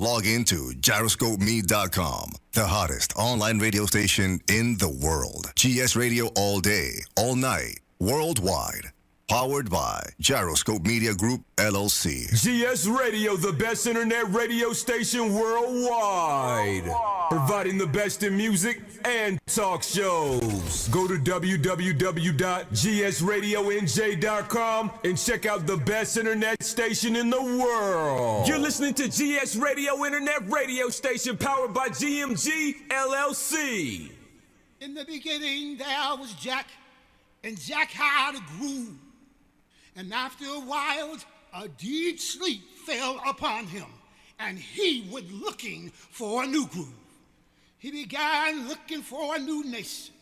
Log into gyroscopeme.com, the hottest online radio station in the world. GS Radio all day, all night, worldwide. Powered by Gyroscope Media Group, LLC. GS Radio, the best internet radio station worldwide. Providing the best in music and talk shows. Go to www.gsradionj.com and check out the best internet station in the world. You're listening to GS Radio, internet radio station powered by GMG, LLC. In the beginning, there was Jack, and Jack had a groove. And after a while, a deep sleep fell upon him, and he was looking for a new groove. He began looking for a new nation,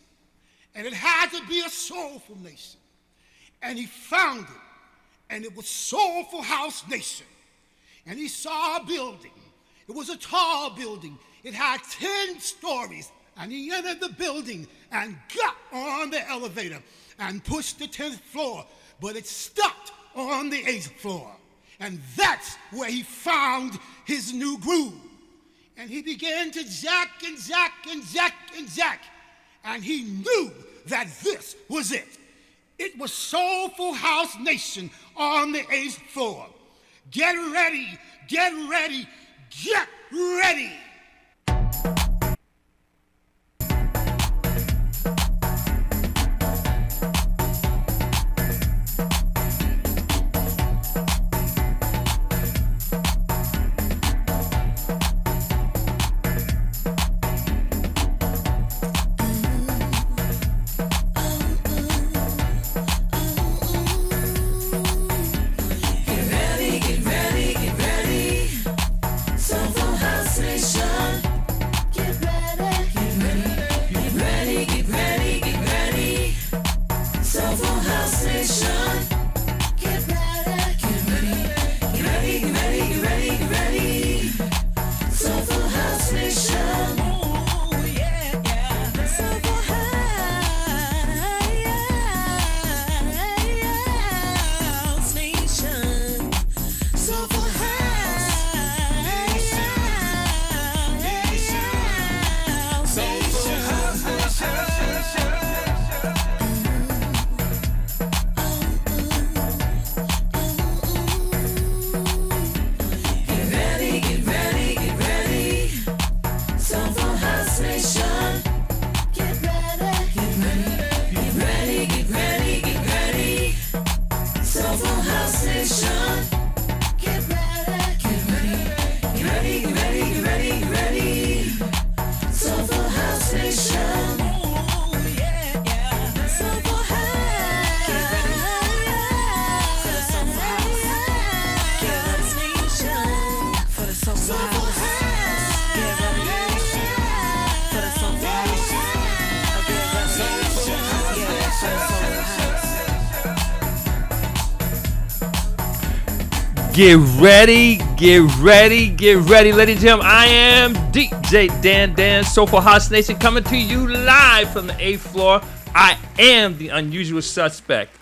and it had to be a soulful nation. And he found it, and it was Soulful House Nation. And he saw a building. It was a tall building. It had 10 stories, and he entered the building and got on the elevator and pushed the 10th floor. But it stopped on the 8th floor. And that's where he found his new groove. And he began to jack and jack and jack and jack. And he knew that this was it. It was Soulful House Nation on the 8th floor. Get ready, get ready, get ready. Get ready, get ready, get ready, ladies and gentlemen. I am DJ Dan, Soulful House Nation, coming to you live from the 8th floor. I am the unusual suspect.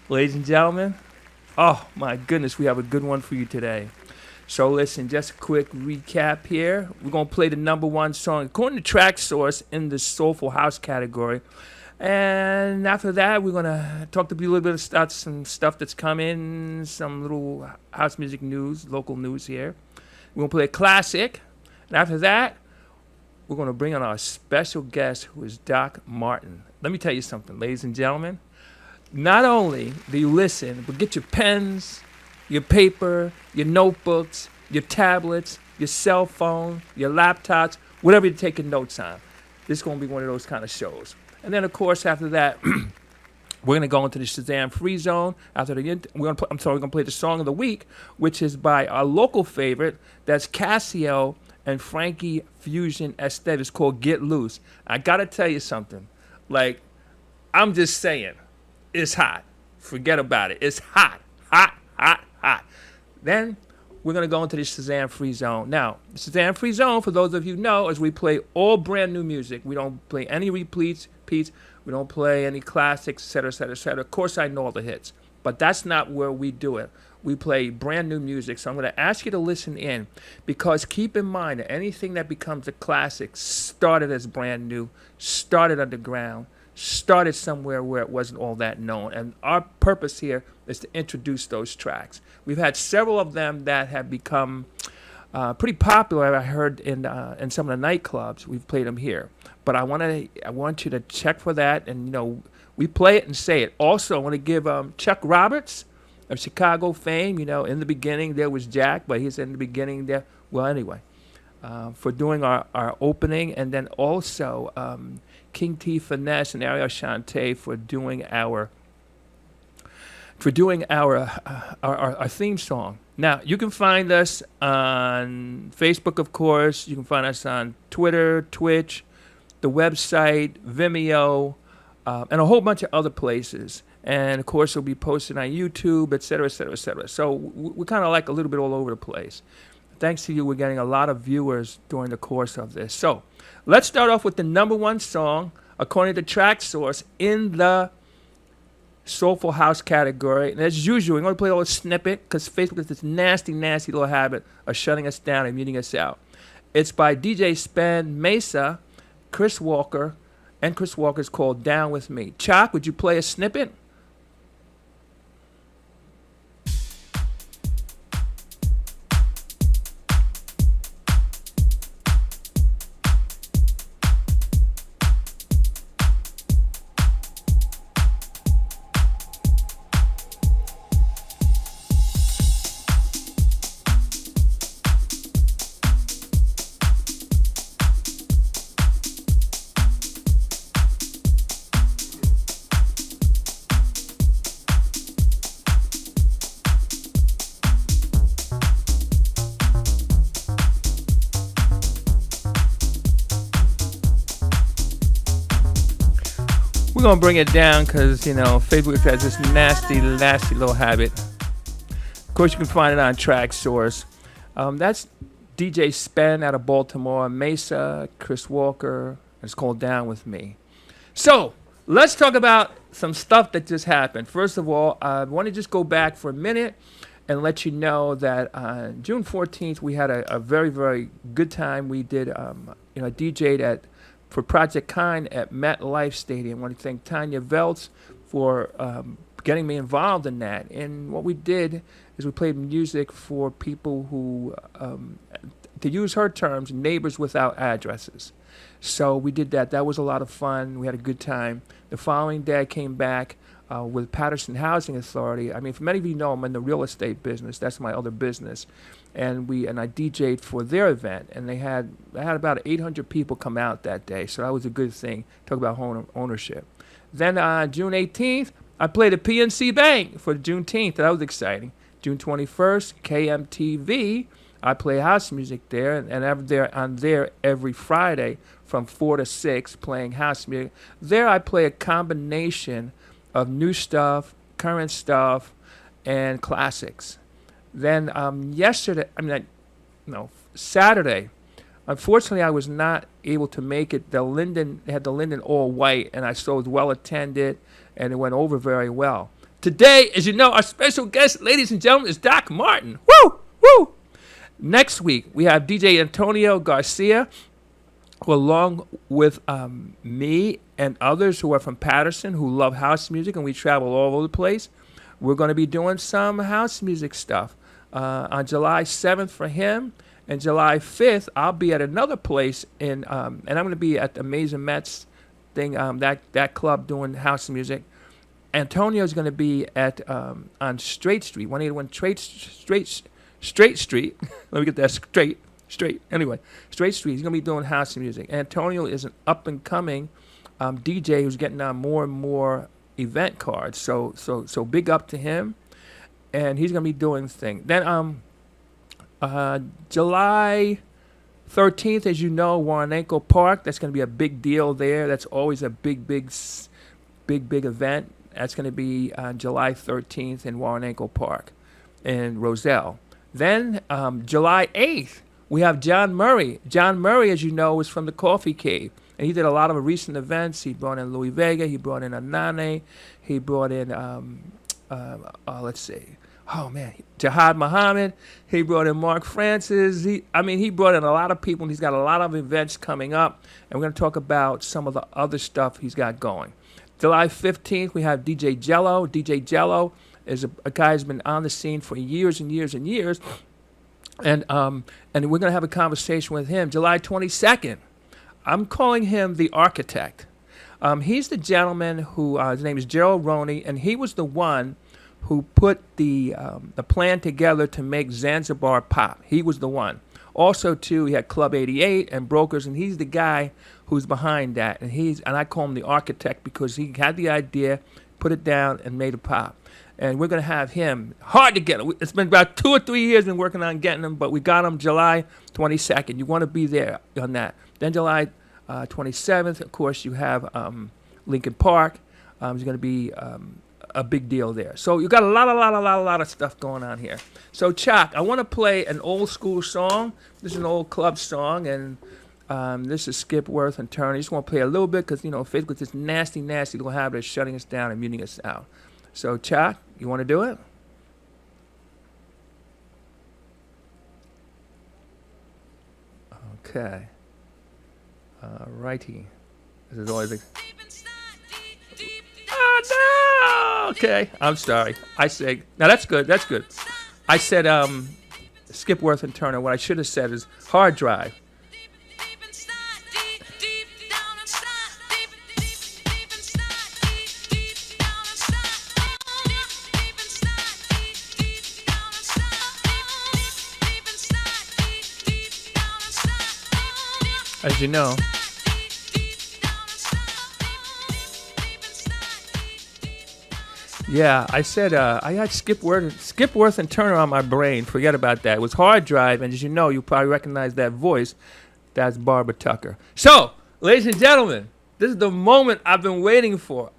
Ladies and gentlemen, oh my goodness, we have a good one for you today. So listen, just a quick recap here. We're going to play the number one song according to Track Source in the Soulful House category. And after that, we're going to talk to you a little bit about some stuff that's come in, some little house music news, local news here. We're going to play a classic. And after that, we're going to bring on our special guest, who is DOC Martin. Let me tell you something, ladies and gentlemen. Not only do you listen, but get your pens, your paper, your notebooks, your tablets, your cell phone, your laptops, whatever you're taking notes on. This is going to be one of those kind of shows. And then, of course, after that, we're going to go into the Shazam Free Zone. After the, we're going to play the song of the week, which is by our local favorite. That's Casio and Frankie Fusion Estate. It's called Get Loose. I got to tell you something. Like, I'm just saying, it's hot. Forget about it. It's hot, hot, hot, hot. Then we're going to go into the Shazam Free Zone. Now, the Shazam Free Zone, for those of you who know, is we play all brand new music. We don't play any repeats. We don't play any classics, et cetera, et cetera, et cetera. Of course, I know all the hits, but But that's not where we do it. We play brand new music. So I'm going to ask you to listen in, because keep in mind that anything that becomes a classic started as brand new, started underground, started somewhere where it wasn't all that known. And our purpose here is to introduce those tracks. We've had several of them that have become pretty popular. I heard in some of the nightclubs. We've played them here. But I want you to check for that, and we play it and say it. Also, I want to give Chuck Roberts of Chicago fame. In the beginning there was Jack, but he's in the beginning there. Well, anyway, for doing our opening, and then also King T Finesse and Ariel Shante for doing our theme song. Now, you can find us on Facebook, of course. You can find us on Twitter, Twitch, the website, Vimeo, and a whole bunch of other places. And, of course, it'll be posted on YouTube, et cetera, et cetera, et cetera. So we're kind of like a little bit all over the place. Thanks to you, we're getting a lot of viewers during the course of this. So let's start off with the number one song, according to Track Source, in the Soulful House category. And as usual, we're going to play a little snippet, because Facebook has this nasty, nasty little habit of shutting us down and muting us out. It's by DJ Spen, Mesa, Chris Walker, and Chris Walker's called Down With Me. Chuck, would you play a snippet? We're going to bring it down because, Facebook has this nasty, nasty little habit. Of course, you can find it on Track Source. That's DJ Spen out of Baltimore, Mesa, Chris Walker. It's called Down With Me. So, let's talk about some stuff that just happened. First of all, I want to just go back for a minute and let you know that on June 14th, we had a very, very good time. We did, DJ'd for Project Kind at MetLife Stadium. I want to thank Tanya Veltz for getting me involved in that. And what we did is we played music for people who, to use her terms, neighbors without addresses. So we did that. That was a lot of fun. We had a good time. The following day I came back with Patterson Housing Authority. I mean, for many of you know, I'm in the real estate business. That's my other business. And I DJ'd for their event, and they had about 800 people come out that day, so that was a good thing. Talk about ownership. Then on June 18th, I played at PNC Bank for Juneteenth. That was exciting. June 21st, KMTV. I play house music there, and I'm there every Friday from 4 to 6 playing house music. There I play a combination of new stuff, current stuff, and classics. Then Saturday, unfortunately, I was not able to make it. They had the Linden all white, and I saw it was well attended, and it went over very well. Today, as you know, our special guest, ladies and gentlemen, is DOC Martin. Woo! Woo! Next week, we have DJ Antonio Garcia, who, along with me and others who are from Patterson who love house music, and we travel all over the place. We're going to be doing some house music stuff. On July 7th for him, and July 5th, I'll be at another place and I'm going to be at the Amazing Mets thing, that club doing house music. Antonio's going to be at on Straight Street, 181 Straight Street. Let me get that straight. Anyway, Straight Street. He's going to be doing house music. Antonio is an up-and-coming DJ who's getting on more and more event cards. So big up to him. And he's going to be doing things. Then July 13th, as you know, Warrenco Park. That's going to be a big deal there. That's always a big event. That's going to be on July 13th in Warrenco Park in Roselle. Then July 8th, we have John Murray. John Murray, as you know, is from the Coffee Cave. And he did a lot of recent events. He brought in Louis Vega. He brought in Anane. He brought in let's see. Oh man, Jihad Muhammad. He brought in Mark Francis. He brought in a lot of people. And he's got a lot of events coming up, and we're going to talk about some of the other stuff he's got going. July 15th, we have DJ Jello. DJ Jello is a guy who's been on the scene for years and years and years, and we're going to have a conversation with him. July 22nd, I'm calling him the architect. He's the gentleman who his name is Gerald Roney, and he was the one who put the plan together to make Zanzibar pop. He was the one. Also, too, he had Club 88 and Brokers, and he's the guy who's behind that. And I call him the architect because he had the idea, put it down, and made it pop. And we're going to have him. Hard to get. It's been about 2 or 3 years been working on getting him, but we got him July 22nd. You want to be there on that. Then July 27th, of course, you have Lincoln Park. There's going to be a big deal there. So you got a lot of stuff going on here. So Chuck, I want to play an old school song. This is an old club song, and this is Skip Worth and Turner. I just want to play a little bit because, Faith with this nasty little habit of shutting us down and muting us out. So Chuck, you want to do it? Okay. Righty. This is always Oh, no! Okay, I'm sorry. I said, now that's good. I said Skip Worth and Turner. What I should have said is hard drive. As you know. Yeah, I said I had Skip Worth and Turner on my brain. Forget about that. It was hard drive, and as you know, you probably recognize that voice. That's Barbara Tucker. So, ladies and gentlemen, this is the moment I've been waiting for.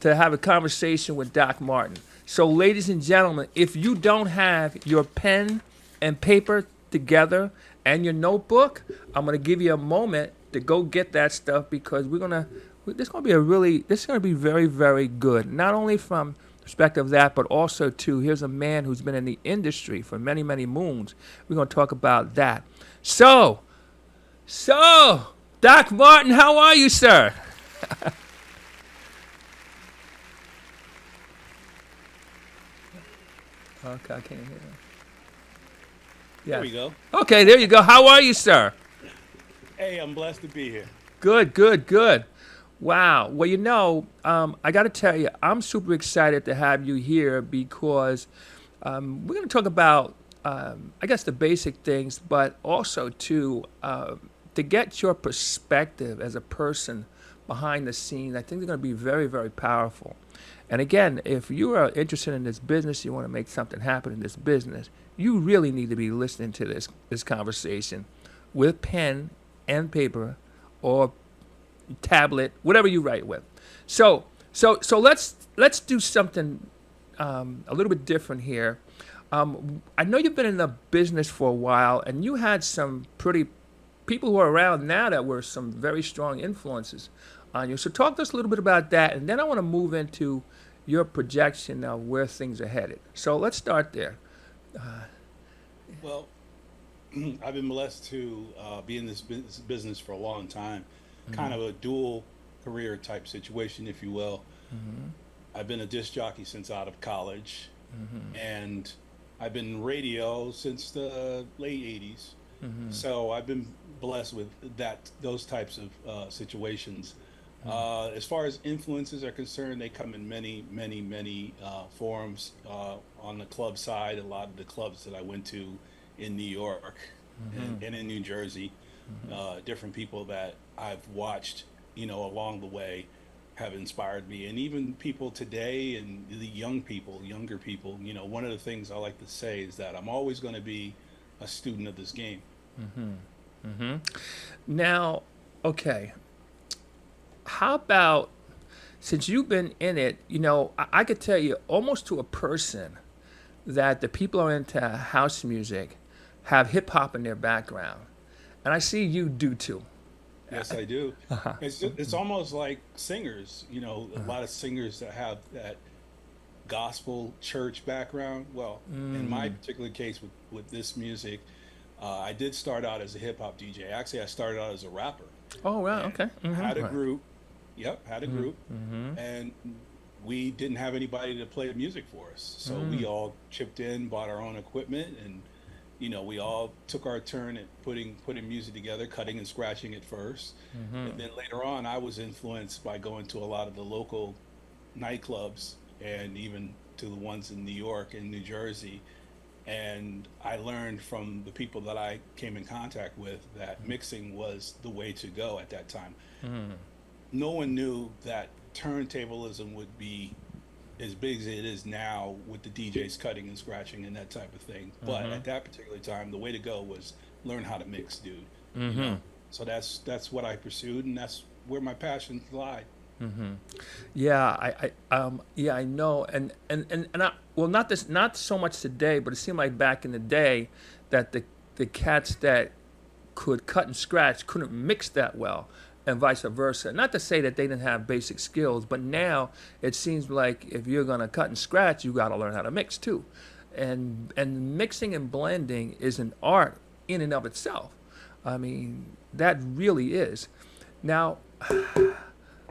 To have a conversation with Doc Martin. So, ladies and gentlemen, if you don't have your pen and paper together and your notebook, I'm going to give you a moment to go get that stuff because this is going to be very, very good. Not only from the perspective of that, but also, too, here's a man who's been in the industry for many, many moons. We're going to talk about that. So, Doc Martin, how are you, sir? Okay, I can't hear him. Yeah. There we go. Okay, there you go. How are you, sir? Hey, I'm blessed to be here. Good. Wow. Well, I got to tell you, I'm super excited to have you here because we're going to talk about, I guess, the basic things, but also, too, to get your perspective as a person behind the scenes. I think they're going to be very, very powerful. And again, if you are interested in this business, you want to make something happen in this business, you really need to be listening to this conversation with pen and paper or tablet, whatever you write with. So let's do something a little bit different here. I know you've been in the business for a while, and you had some pretty people who are around now that were some very strong influences on you. So talk to us a little bit about that, and then I want to move into your projection of where things are headed. So let's start there. Well, I've been blessed to be in this business for a long time, kind of a dual career type situation, if you will. I've been a disc jockey since out of college, and I've been in radio since the late 80s. So I've been blessed with those types of situations. As far as influences are concerned, they come in many forms. On the club side, a lot of the clubs that I went to in New York and in New Jersey, different people that I've watched, along the way have inspired me. And even people today and the younger people, one of the things I like to say is that I'm always going to be a student of this game. Now, okay. How about, since you've been in it, I could tell you almost to a person that the people who are into house music have hip hop in their background. And I see you do too. Yes, I do. It's almost like singers. You know, a lot of singers that have that gospel church background. Well, in my particular case with this music, I did start out as a hip hop DJ. Actually, I started out as a rapper. Oh, wow. And Okay. had a Right. group. Yep, had a group, and we didn't have anybody to play the music for us. So we all chipped in, bought our own equipment, and we all took our turn at putting music together, cutting and scratching it first. And then later on, I was influenced by going to a lot of the local nightclubs and even to the ones in New York and New Jersey. And I learned from the people that I came in contact with that mixing was the way to go at that time. No one knew that turntablism would be as big as it is now with the DJs cutting and scratching and that type of thing. But at that particular time, the way to go was learn how to mix, dude. So that's what I pursued, and that's where my passions lie. Yeah, I know, and not so much today, but it seemed like back in the day that the cats that could cut and scratch couldn't mix that well, and vice versa. Not to say that they didn't have basic skills, but now it seems like if you're gonna cut and scratch, you got to learn how to mix too, and mixing and blending is an art in and of itself. I mean, that really is. Now,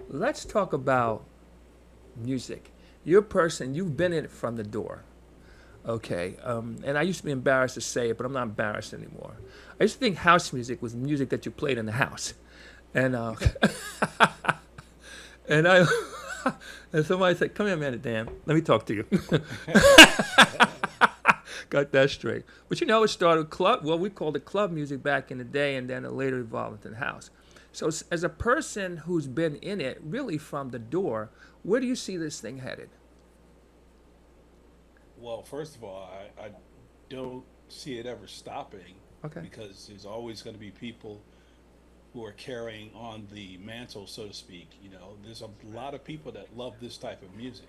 let's talk about music. You're a person, you've been in it from the door. Okay, and I used to be embarrassed to say it, but I'm not embarrassed anymore. I used to think house music was music that you played in the house. And and and somebody said, "Come here, man, Dan. Let me talk to you." Got that straight. But it started club. Well, we called it club music back in the day, and then it later evolved into the house. So, as a person who's been in it really from the door, where do you see this thing headed? Well, first of all, I don't see it ever stopping. Okay. Because there's always going to be people who are carrying on the mantle, so to speak. There's a lot of people that love this type of music.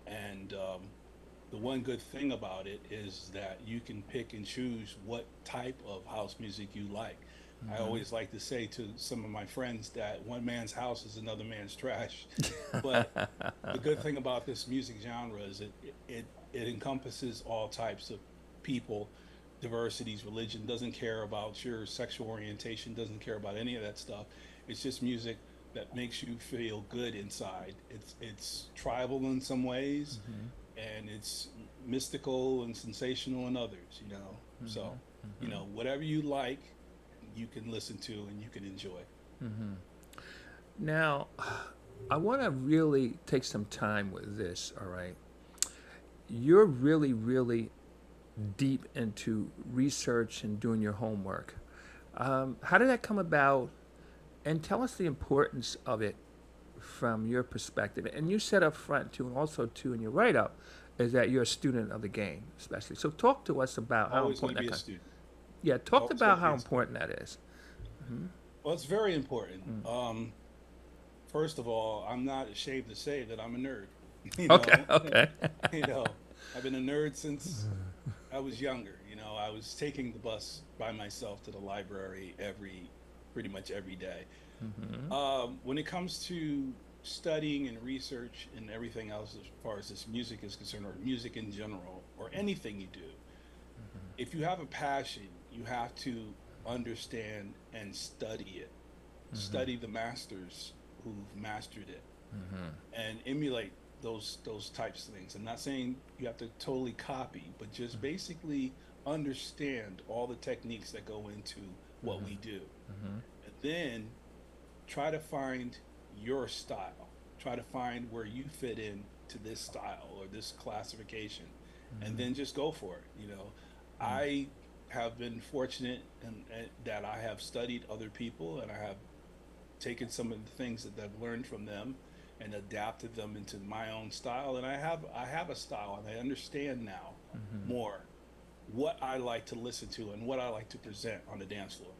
And the one good thing about it is that you can pick and choose what type of house music you like. I always like to say to some of my friends that one man's house is another man's trash. But the good thing about this music genre is it encompasses all types of people, diversities, religion, doesn't care about your sexual orientation, doesn't care about any of that stuff. It's just music that makes you feel good inside. It's tribal in some ways, and it's mystical and sensational in others, So, whatever you like, you can listen to and you can enjoy. Now, I want to really take some time with this, all right? You're really, really deep into research and doing your homework. How did that come about? And tell us the importance of it from your perspective. And you said up front, too, and also, too, in your write-up, is that you're a student of the game, especially. So talk to us about how Always important going to be that a student. Yeah, talk Always about gonna how be a student. important that is. Well, it's very important. First of all, I'm not ashamed to say that I'm a nerd. Okay. I've been a nerd since I was younger. I was taking the bus by myself to the library pretty much every day. When it comes to studying and research and everything else as far as this music is concerned, or music in general, or anything you do, if you have a passion, you have to understand and study it. Study the masters who've mastered it, and emulate those types of things. I'm not saying you have to totally copy, but just basically understand all the techniques that go into what we do, and then try to find your style. Try to find where you fit in to this style or this classification, and then just go for it. I have been fortunate and that I have studied other people, and I have taken some of the things that I've learned from them and adapted them into my own style. And I have a style, and I understand now more what I like to listen to and what I like to present on the dance floor.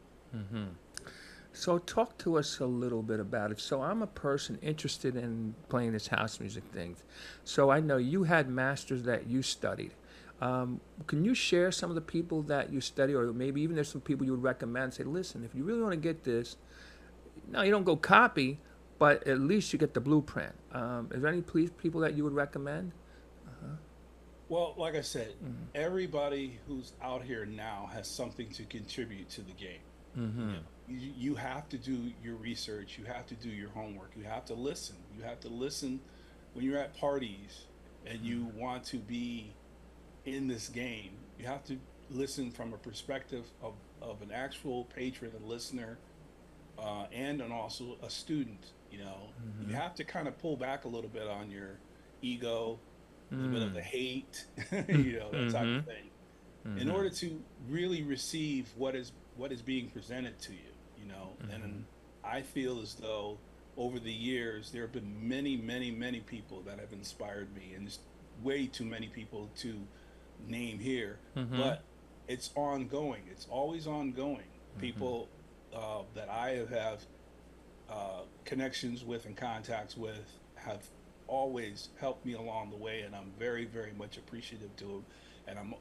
So talk to us a little bit about it. So I'm a person interested in playing this house music thing. So I know you had masters that you studied. Can you share some of the people that you study, or maybe even there's some people you would recommend? Say, listen, if you really want to get this, no, you don't go copy, but at least you get the blueprint. Is there any people that you would recommend? Well, like I said, everybody who's out here now has something to contribute to the game. You have to do your research. You have to do your homework. You have to listen. You have to listen when you're at parties and you want to be in this game. You have to listen from a perspective of an actual patron, a listener, and also a student. You have to kind of pull back a little bit on your ego, a little bit of the hate, that type of thing, in order to really receive what is being presented to you. And I feel as though over the years there have been many people that have inspired me, and there's way too many people to name here, but it's ongoing. It's always ongoing. People that I have connections with and contacts with have always helped me along the way, and I'm very much appreciative to them, and I'm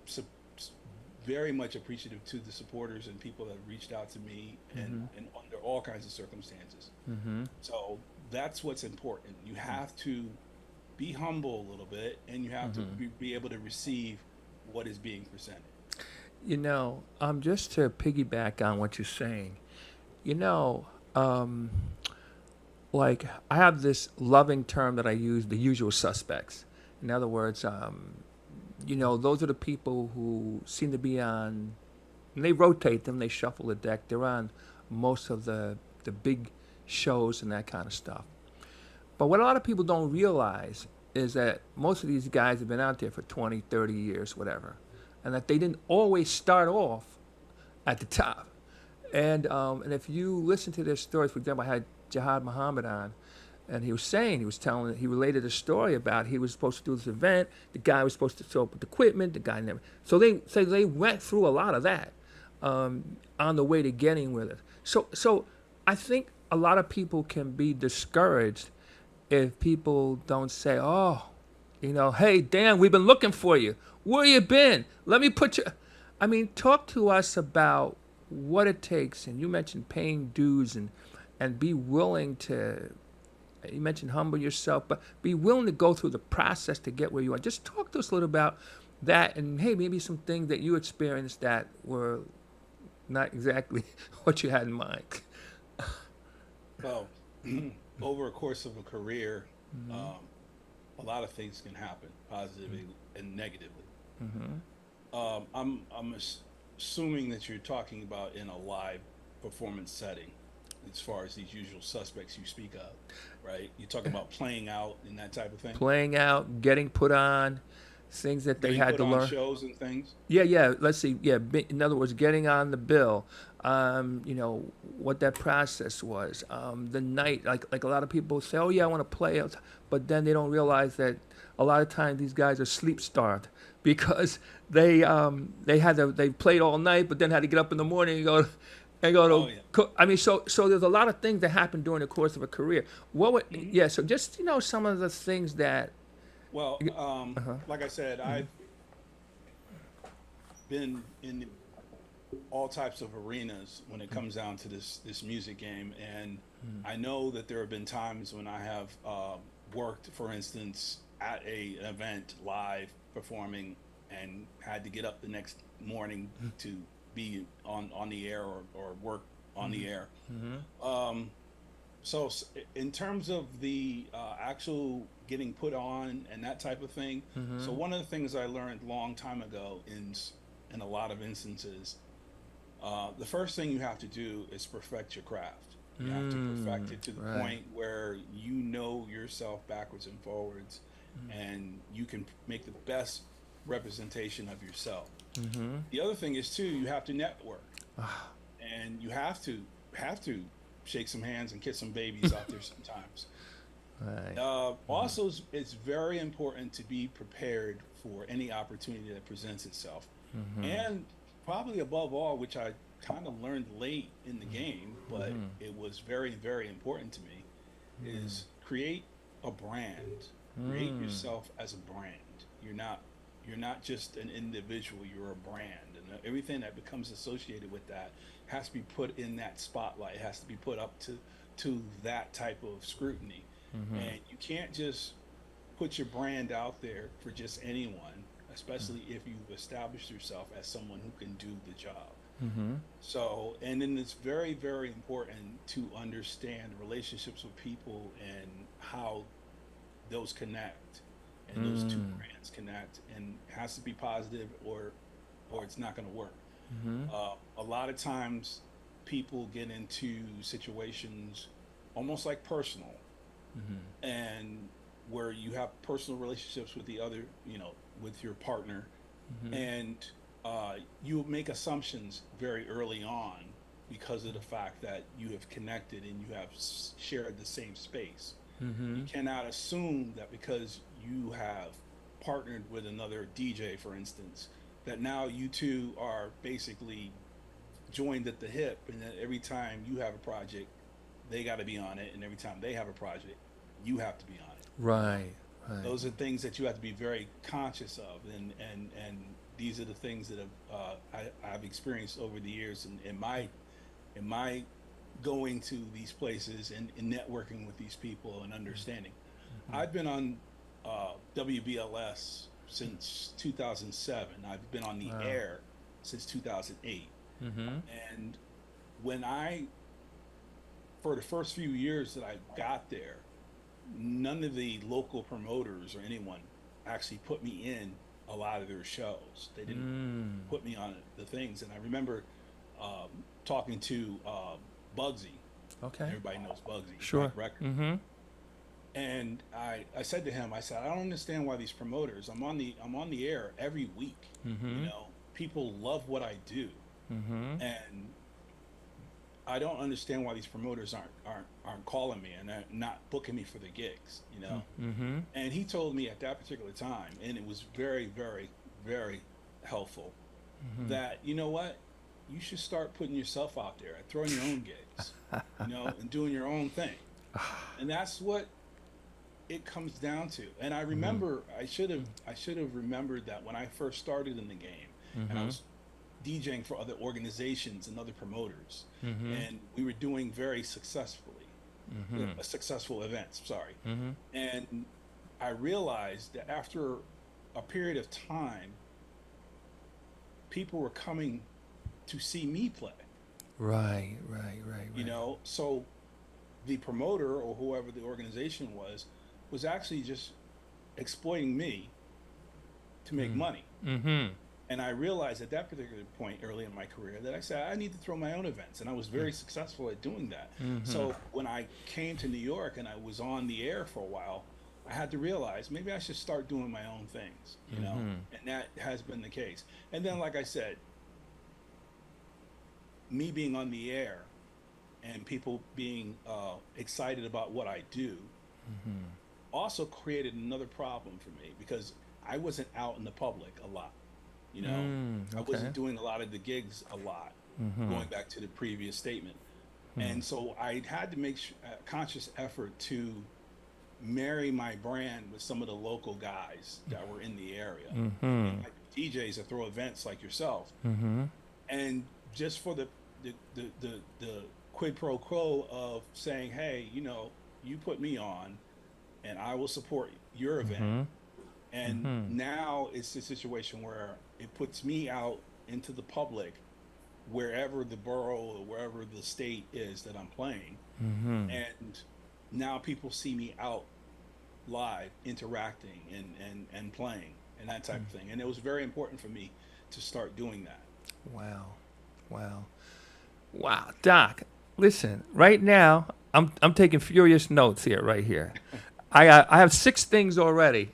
very much appreciative to the supporters and people that have reached out to me and under all kinds of circumstances. So that's what's important. You have to be humble a little bit, and you have to be able to receive what is being presented. Just to piggyback on what you're saying, like I have this loving term that I use, the usual suspects. In other words, those are the people who seem to be on, and they rotate them, they shuffle the deck. They're on most of the big shows and that kind of stuff. But what a lot of people don't realize is that most of these guys have been out there for 20, 30 years, whatever, and that they didn't always start off at the top. And if you listen to their stories, for example, I had Jihad Muhammad on, and he related a story about he was supposed to do this event, the guy was supposed to show up with equipment, the guy never. So they went through a lot of that on the way to getting with it. So I think a lot of people can be discouraged if people don't say, hey, Dan, we've been looking for you. Where you been? Let me put you. I mean, talk to us about what it takes. And you mentioned paying dues and be willing to, you mentioned humble yourself, but be willing to go through the process to get where you are. Just talk to us a little about that, and hey, maybe some things that you experienced that were not exactly what you had in mind. Well, over a course of a career, a lot of things can happen, positively and negatively. I'm assuming that you're talking about in a live performance setting, as far as these usual suspects you speak of, right? You're talking about playing out and that type of thing? Playing out, getting put on, things that they had to learn. Shows and things? Yeah. Let's see. Yeah, in other words, getting on the bill. What that process was. The night, like a lot of people say, oh yeah, I want to play, but then they don't realize that a lot of times these guys are sleep starved because they played all night, but then had to get up in the morning and go cook. I mean, so there's a lot of things that happen during the course of a career. So just some of the things that. Well, like I said, I've been in all types of arenas when it comes down to this music game, and I know that there have been times when I have worked, for instance, at an event live performing and had to get up the next morning to be on the air or work on the air. So in terms of the actual getting put on and that type of thing, so one of the things I learned a long time ago in a lot of instances, the first thing you have to do is perfect your craft. You have to perfect it to the point where you know yourself backwards and forwards, and you can make the best representation of yourself. The other thing is too, you have to network, and you have to shake some hands and kiss some babies out there sometimes. Also, it's very important to be prepared for any opportunity that presents itself, and probably above all, which I kind of learned late in the game, but it was very, very important to me, is create a brand. Create yourself as a brand. You're You're not just an individual, you're a brand. And everything that becomes associated with that has to be put in that spotlight, has to be put up to that type of scrutiny. And you can't just put your brand out there for just anyone, especially if you've established yourself as someone who can do the job. So, and then it's very, very important to understand relationships with people and how those connect, and those two brands connect, and it has to be positive or it's not going to work. A lot of times people get into situations almost like personal, and where you have personal relationships with the other, with your partner, and you make assumptions very early on because of the fact that you have connected and you have shared the same space. You cannot assume that because you have partnered with another DJ, for instance, that now you two are basically joined at the hip, and that every time you have a project, they got to be on it, and every time they have a project, you have to be on it. Right. Those are things that you have to be very conscious of, and these are the things that I've experienced over the years in my going to these places and networking with these people and understanding. I've been on WBLS since 2007. I've been on the air since 2008. And when for the first few years that I got there, none of the local promoters or anyone actually put me in a lot of their shows. They didn't put me on the things. And I remember talking to Bugsy. Okay. Everybody knows Bugsy. Sure. Record. And I said to him, I said, I don't understand why these promoters, I'm on the air every week. People love what I do. And I don't understand why these promoters aren't calling me and not booking me for the gigs, And he told me at that particular time, and it was very, very, very helpful, that, you know what, you should start putting yourself out there, throwing your own gigs, and doing your own thing. And that's what it comes down to. And I remember, I should have remembered that when I first started in the game, and I was DJing for other organizations and other promoters, and we were doing very successfully, successful events, and I realized that after a period of time, people were coming to see me play. Right. So the promoter or whoever the organization was actually just exploiting me to make money. And I realized at that particular point early in my career that I said, I need to throw my own events. And I was very successful at doing that. So when I came to New York and I was on the air for a while, I had to realize maybe I should start doing my own things, and that has been the case. And then, like I said, me being on the air and people being excited about what I do also created another problem for me, because I wasn't out in the public a lot. I wasn't doing a lot of the gigs a lot, going back to the previous statement. And so I had to make a conscious effort to marry my brand with some of the local guys that were in the area, like DJs that throw events like yourself. And just for the quid pro quo of saying, hey, you put me on and I will support your event. And now it's a situation where it puts me out into the public, wherever the borough or wherever the state is that I'm playing. And now people see me out live, interacting and playing and that type of thing. And it was very important for me to start doing that. Wow, Doc, listen, right now, I'm taking furious notes here, right here. I have 6 things already.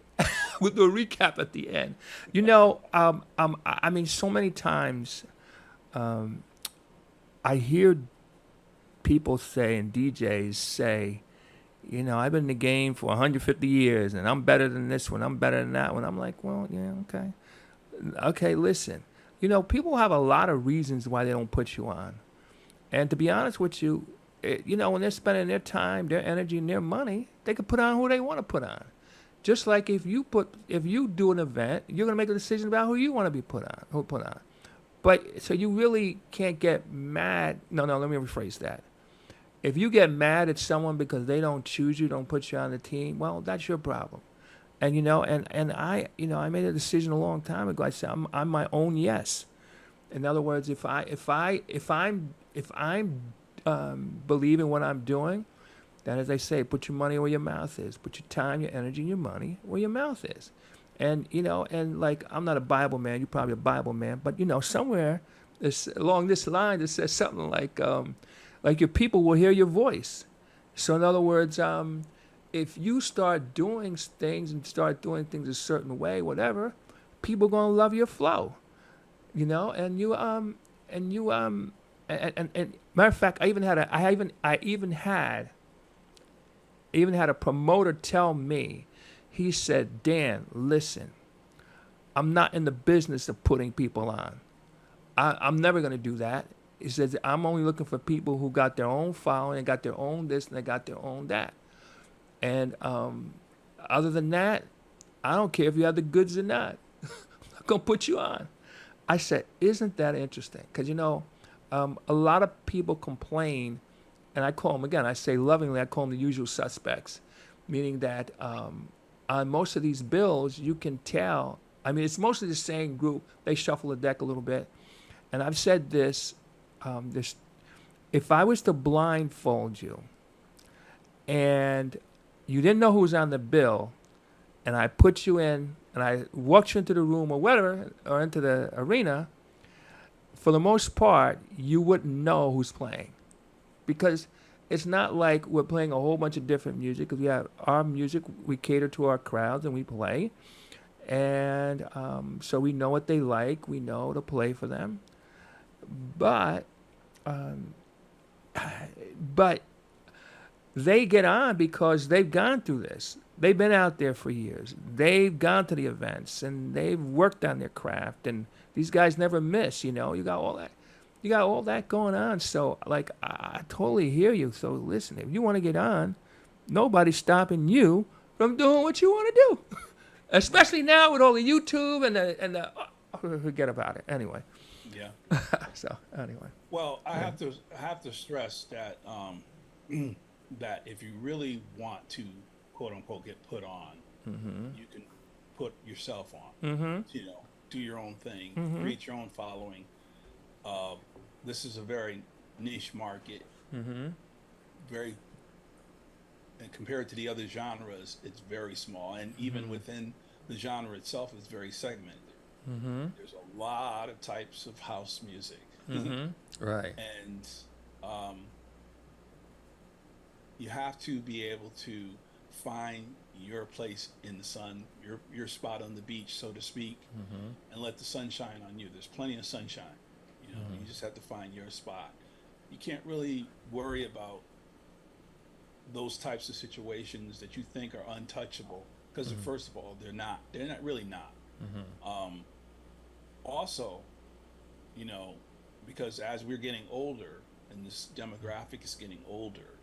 We'll do a recap at the end. I mean, so many times I hear people say, and DJs say, I've been in the game for 150 years, and I'm better than this one, I'm better than that one. I'm like, well, yeah, okay. Okay, listen. People have a lot of reasons why they don't put you on. And to be honest with you, when they're spending their time, their energy, and their money, they can put on who they want to put on. Just like if you do an event, you're gonna make a decision about who you want to be put on. But so you really can't get mad. No, let me rephrase that. If you get mad at someone because they don't choose you, don't put you on the team, well, that's your problem. And I made a decision a long time ago. I said I'm my own yes. In other words, if I'm believing what I'm doing, then as I say, put your money where your mouth is. Put your time, your energy, and your money where your mouth is. And like, I'm not a Bible man. You're probably a Bible man, but somewhere along this line it says something like your people will hear your voice. So in other words, if you start doing things and start doing things a certain way, whatever, people are gonna love your flow. And matter of fact, I even had a promoter tell me, he said, Dan, listen, I'm not in the business of putting people on. I'm never going to do that. He says, I'm only looking for people who got their own following, and got their own this, and they got their own that. And other than that, I don't care if you have the goods or not. I'm not going to put you on. I said, isn't that interesting? Because, a lot of people complain, and I call them, again, I say lovingly, I call them the usual suspects, meaning that on most of these bills, you can tell, it's mostly the same group. They shuffle the deck a little bit. And I've said this, if I was to blindfold you and you didn't know who was on the bill, and I put you in, and I walked you into the room or whatever, or into the arena, for the most part, you wouldn't know who's playing. Because it's not like we're playing a whole bunch of different music, because we have our music, we cater to our crowds and we play. And so we know what they like, we know to play for them. But they get on because they've gone through this. They've been out there for years. They've gone to the events and they've worked on their craft. And these guys never miss, you got all that. You got all that going on. So, like, I totally hear you. So, listen, if you want to get on, nobody's stopping you from doing what you want to do. Especially now with all the YouTube and the forget about it. Anyway. Yeah. So, anyway. Well, I have to stress that that if you really want to, quote unquote, get put on, you can put yourself on. Do your own thing, create your own following. This is a very niche market, very, and compared to the other genres, it's very small. And even within the genre itself, it's very segmented. There's a lot of types of house music. Right. And you have to be able to find your place in the sun, your spot on the beach, so to speak, and let the sun shine on you. There's plenty of sunshine. You just have to find your spot. You can't really worry about those types of situations that you think are untouchable, because first of all, they're not really not. Also, because as we're getting older and this demographic is getting older,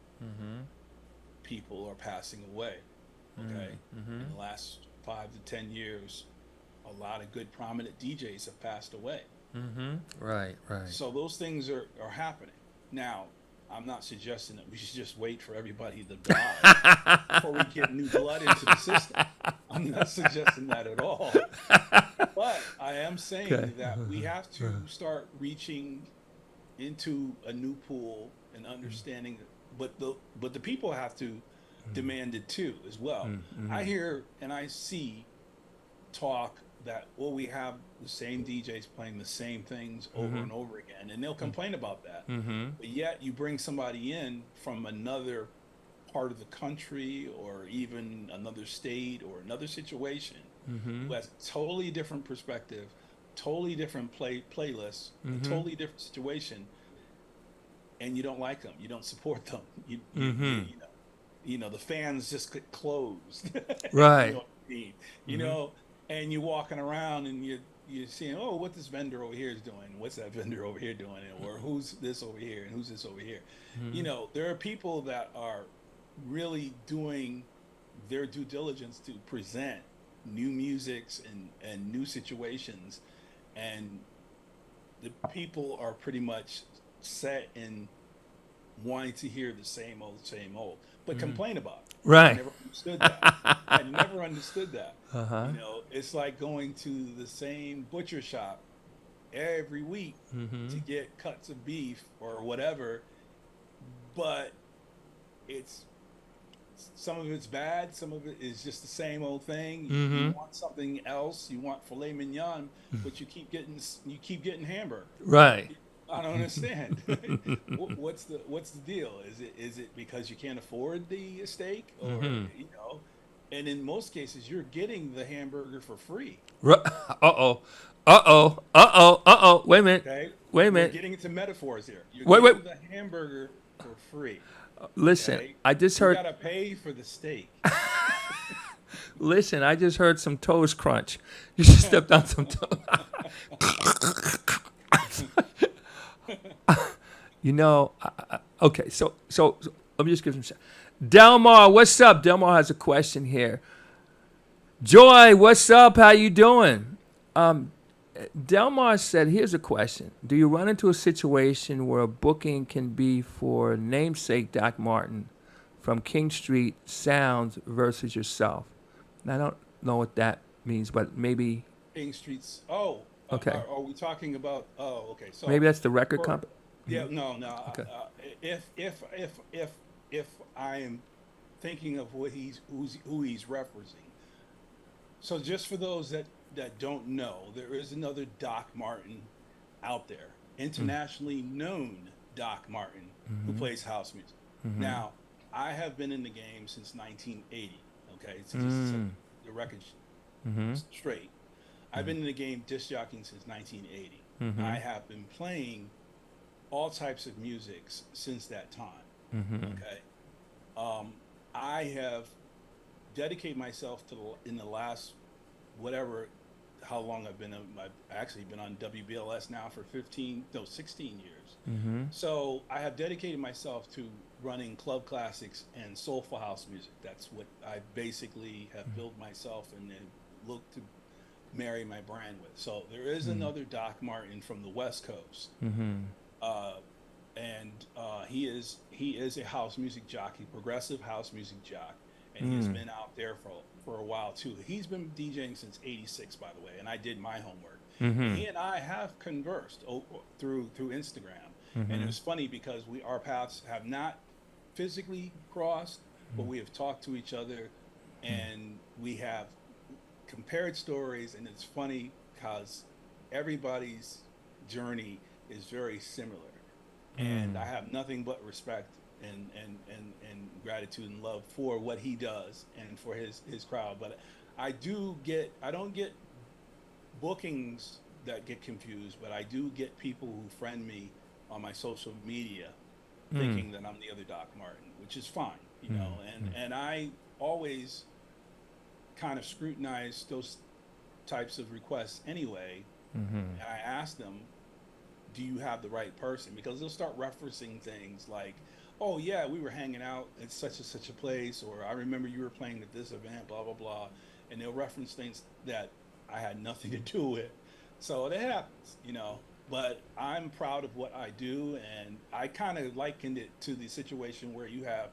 people are passing away. Okay, in the last 5 to 10 years, a lot of good prominent DJs have passed away. Right. So those things are happening. Now, I'm not suggesting that we should just wait for everybody to die before we get new blood into the system. I'm not suggesting that at all. But I am saying that we have to start reaching into a new pool and understanding, but the people have to demand it too as well. I hear and I see talk that, well, we have the same DJs playing the same things over and over again, and they'll complain about that. But yet you bring somebody in from another part of the country or even another state or another situation who has a totally different perspective, totally different playlist, a totally different situation, and you don't like them, you don't support them, you know, the fans just get closed. Right. You know what I mean? You know, and you're walking around and you're seeing, oh, what this vendor over here is doing, what's that vendor over here doing, or who's this over here and who's this over here. You know, there are people that are really doing their due diligence to present new musics and new situations, and the people are pretty much set in wanting to hear the same old, but complain about it. Right. I never understood that. I never understood that. Uh-huh. You know, it's like going to the same butcher shop every week to get cuts of beef or whatever, but it's some of it's bad, some of it is just the same old thing. You want something else, you want filet mignon, but you keep getting hamburger. Right. I don't understand. What's the deal? Is it because you can't afford the steak, or you know? And in most cases, you're getting the hamburger for free. Uh-oh. Wait a minute. Okay. Wait a We're minute. getting into metaphors here. You're Wait. getting the hamburger for free. Listen, Okay? I just You heard. gotta pay for the steak. Listen, I just heard some toes crunch. You just stepped on some toes. You know, okay. So let me just give some. Delmar, what's up? Delmar has a question here. Joy, what's up? How you doing? Delmar said, here's a question. Do you run into a situation where a booking can be for namesake Doc Martin from King Street Sounds versus yourself? And I don't know what that means, but maybe. King Streets. Oh. Okay. Are we talking about? Oh, okay. So Maybe that's the record company. Yeah. No. Okay. If I am thinking of who he's referencing. So just for those that don't know, there is another Doc Martin out there, internationally known Doc Martin, who plays house music. Now, I have been in the game since 1980. Okay, so just to set the record straight. I've been in the game disc jockeying since 1980. I have been playing all types of musics since that time. Okay, I have dedicated myself to in the last how long I've actually been on WBLS now for 16 years. So I have dedicated myself to running club classics and soulful house music. That's what I basically have built myself and then look to marry my brand with. So there is another Doc Martin from the West Coast, and he is a house music jockey, progressive house music jock, and he's been out there for a while too. He's been DJing since '86, by the way, and I did my homework. He and I have conversed through Instagram, and it was funny because our paths have not physically crossed, but we have talked to each other, and we have compared stories, and it's funny because everybody's journey is very similar, and I have nothing but respect and gratitude and love for what he does and for his crowd. But I don't get bookings that get confused, but I do get people who friend me on my social media thinking that I'm the other Doc Martin, which is fine, you know, and I always kind of scrutinize those types of requests anyway. And I ask them, do you have the right person? Because they'll start referencing things like, oh yeah, we were hanging out at such and such a place, or I remember you were playing at this event, blah blah blah, and they'll reference things that I had nothing to do with. So that happens, you know, but I'm proud of what I do, and I kind of likened it to the situation where you have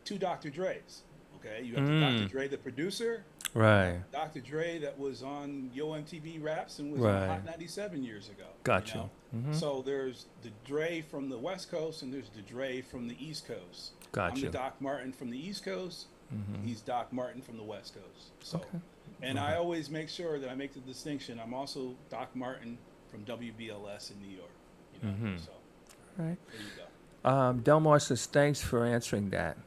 two Dr. Dre's. Okay, you have the Dr. Dre, the producer, Right. Dr. Dre that was on Yo MTV Raps and was on Hot 97 years ago. Gotcha. You know? So there's the Dre from the West Coast and there's the Dre from the East Coast. Gotcha. I'm the Doc Martin from the East Coast. He's Doc Martin from the West Coast. So, and I always make sure that I make the distinction. I'm also Doc Martin from WBLS in New York. You know? So Right. there you go. Delmar says, thanks for answering that.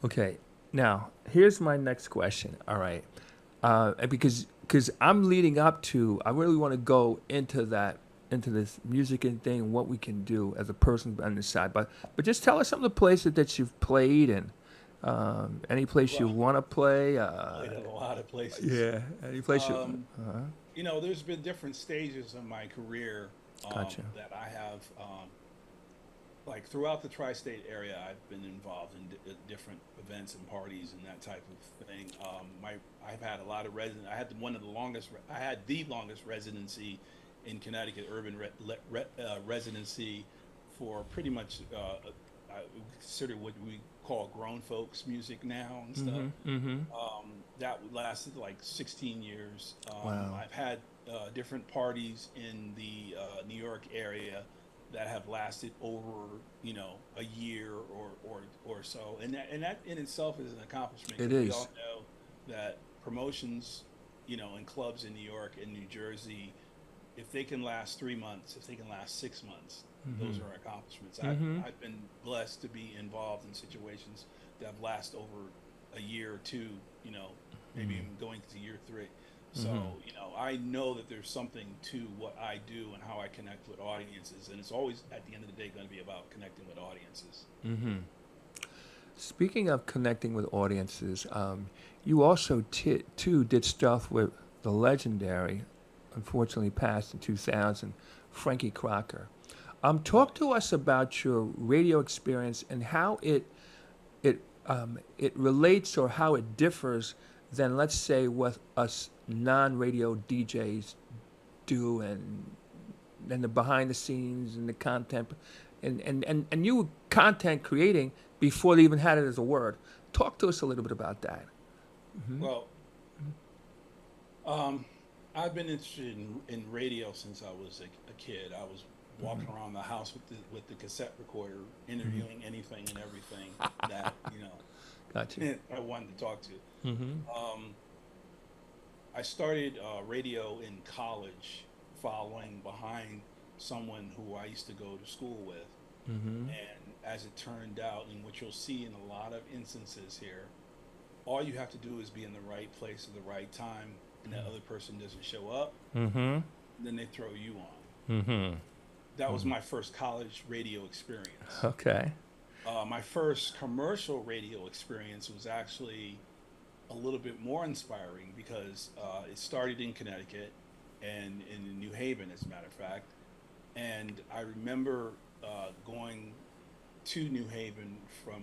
Okay. Now, here's my next question. All right. Because I'm leading up to, I really want to go into this music and thing, what we can do as a person on the side. But just tell us some of the places that you've played and any place you want to play. Played at a lot of places. Yeah. Any place You know, there's been different stages of my career Gotcha. that I have. like throughout the tri-state area, I've been involved in different events and parties and that type of thing. I've had a lot of I had I had the longest residency in Connecticut, urban residency for pretty much. I consider what we call grown folks music now and stuff. That lasted like 16 years. Wow. I've had different parties in the New York area that have lasted over, a year or so, and that in itself is an accomplishment. It We is. all know that promotions, in clubs in New York and New Jersey, if they can last 3 months, if they can last 6 months, those are accomplishments. I've been blessed to be involved in situations that have lasted over a year or two, maybe even going to year 3. So, I know that there's something to what I do and how I connect with audiences. And it's always, at the end of the day, going to be about connecting with audiences. Speaking of connecting with audiences, you also too did stuff with the legendary, unfortunately passed in 2000, Frankie Crocker. Talk to us about your radio experience and how it relates or how it differs than, let's say, what us non-radio DJs do, and the behind the scenes and the content, and you were content creating before they even had it as a word. Talk to us a little bit about that. Well, I've been interested in radio since I was a kid. I was walking around the house with the cassette recorder, interviewing anything and everything that Gotcha. I wanted to talk to. I started radio in college, following behind someone who I used to go to school with. And as it turned out, and what you'll see in a lot of instances here, all you have to do is be in the right place at the right time, and that other person doesn't show up, then they throw you on. That was my first college radio experience. Okay. My first commercial radio experience was actually a little bit more inspiring because it started in Connecticut and in New Haven, as a matter of fact. And I remember going to New Haven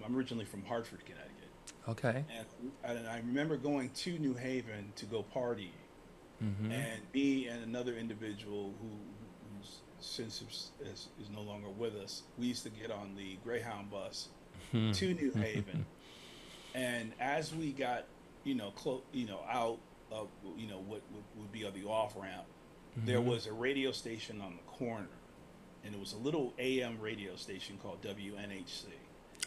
I'm originally from Hartford, Connecticut. Okay. And I remember going to New Haven to go party. And me and another individual who's since is no longer with us, we used to get on the Greyhound bus to New Haven. And as we got, out of, what would be on the off ramp, there was a radio station on the corner, and it was a little AM radio station called WNHC.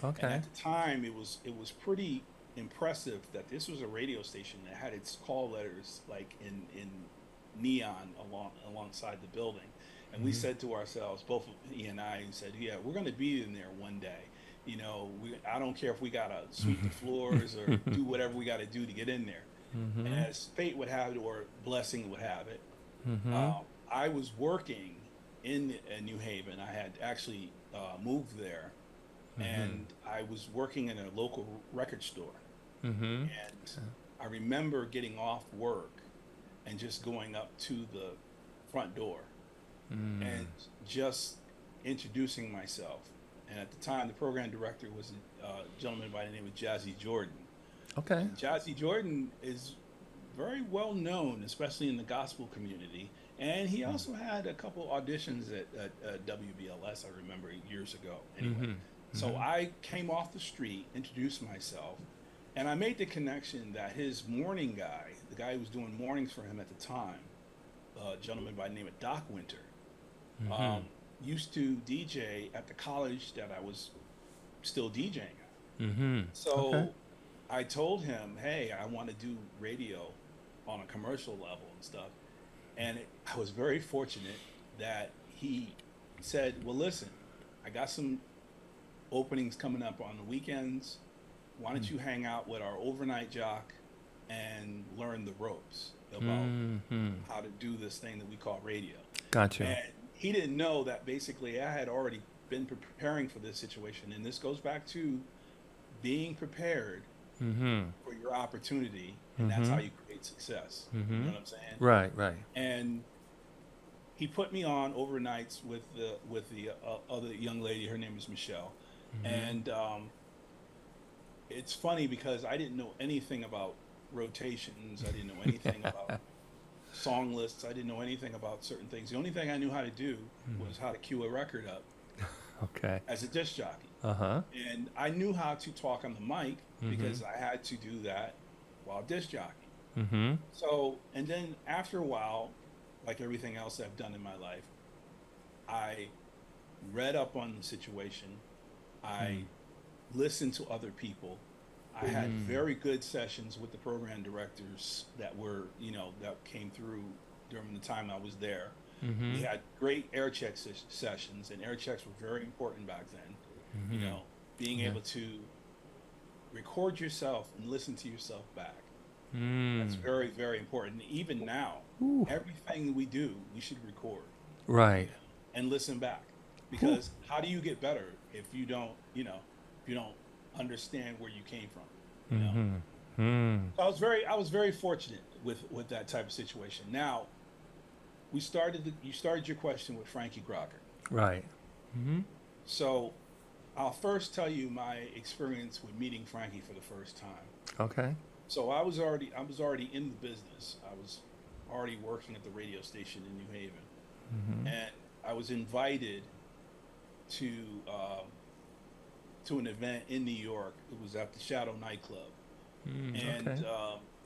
Okay. And at the time, it was pretty impressive that this was a radio station that had its call letters like in neon alongside the building. And we said to ourselves, both he and I, said, yeah, we're going to be in there one day. I don't care if we got to sweep the floors or do whatever we got to do to get in there. And as fate would have it, or blessing would have it, I was working in New Haven. I had actually moved there, and I was working in a local record store. And I remember getting off work and just going up to the front door and just introducing myself. And at the time, the program director was a gentleman by the name of Jazzy Jordan. Okay. And Jazzy Jordan is very well known, especially in the gospel community. And he also had a couple auditions at WBLS, I remember, years ago. Anyway, so I came off the street, introduced myself, and I made the connection that his morning guy, the guy who was doing mornings for him at the time, a gentleman by the name of Doc Winter, used to DJ at the college that I was still DJing at. So I told him, hey, I want to do radio on a commercial level and stuff. And I was very fortunate that he said, well, listen, I got some openings coming up on the weekends. Why don't you hang out with our overnight jock and learn the ropes about how to do this thing that we call radio. Gotcha. And he didn't know that basically I had already been preparing for this situation. And this goes back to being prepared for your opportunity. And that's how you create success. You know what I'm saying? Right, right. And he put me on overnights with the other young lady. Her name is Michelle, and it's funny because I didn't know anything about rotations. I didn't know anything about song lists. I didn't know anything about certain things. The only thing I knew how to do was how to cue a record up. Okay. As a disc jockey. Uh-huh. And I knew how to talk on the mic because I had to do that while disc jockeying. Mm-hmm. So, and then after a while, like everything else I've done in my life, I read up on the situation. I listened to other people. I had very good sessions with the program directors that were, that came through during the time I was there. We had great air check sessions, and air checks were very important back then. Being able to record yourself and listen to yourself back. That's very, very important. Even now, everything we do, we should record. Right. And listen back. Because how do you get better if you don't, if you don't understand where you came from? So I was very fortunate with that type of situation. Now, you started your question with Frankie Crocker. Right. So I'll first tell you my experience with meeting Frankie for the first time. Okay. So I was already in the business. I was already working at the radio station in New Haven, and I was invited to an event in New York. It was at the Shadow nightclub, and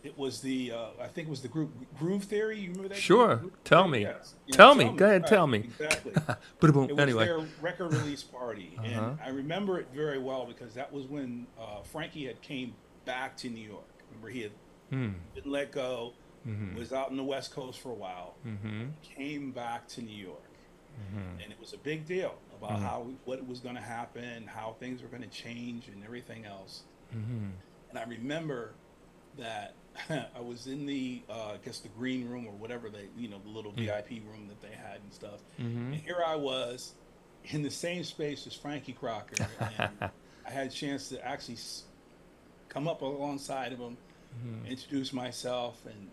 it was the I think it was the group Groove Theory. You remember that? Sure. Group Tell Theory? me. Yes. Yeah, Tell me. Go ahead. Right, Tell me. Exactly. It It was anyway. their record release party, and I remember it very well because that was when Frankie had came back to New York. Remember, he had been let go, was out in the West Coast for a while, came back to New York, and it was a big deal about what was going to happen, how things were going to change, and everything else. And I remember that I was in the I guess the green room or whatever the little VIP room that they had and stuff. And here I was in the same space as Frankie Crocker, and I had a chance to actually come up alongside of him, introduce myself, and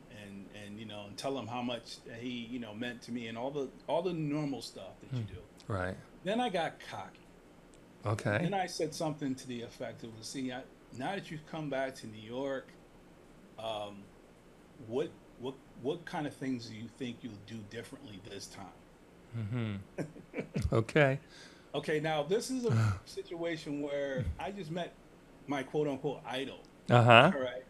tell him how much he meant to me, and all the normal stuff that you do. Right. Then I got cocky. Okay. Then I said something to the effect of, "See, now that you've come back to New York, what kind of things do you think you'll do differently this time?" Okay. Okay, now this is a situation where I just met my quote-unquote idol. Uh-huh. All right.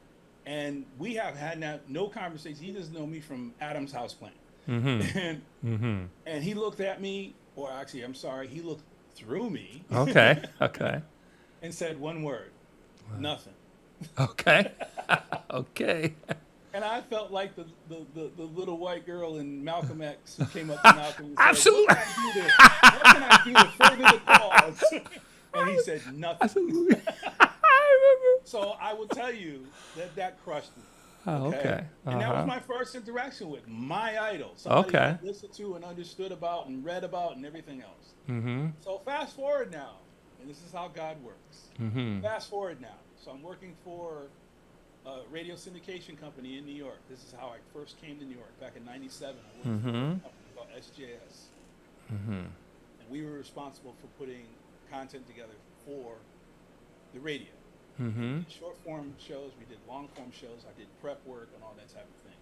And we have had no conversation. He doesn't know me from Adam's houseplant. And he looked at me, or actually, I'm sorry, he looked through me. Okay. Okay. And said one word, nothing. Okay. Okay. And I felt like the little white girl in Malcolm X who came up to Malcolm and said, Absolutely. What can I do to further the cause? And he said nothing. Absolutely. I remember. So I will tell you that crushed me. Oh, okay. And that was my first interaction with my idol. Somebody I listened to and understood about and read about and everything else. So fast forward now, and this is how God works. Fast forward now. So I'm working for a radio syndication company in New York. This is how I first came to New York back in '97. I worked for a company called SJS. And we were responsible for putting content together for the radio. We did short form shows, we did long form shows, I did prep work and all that type of thing.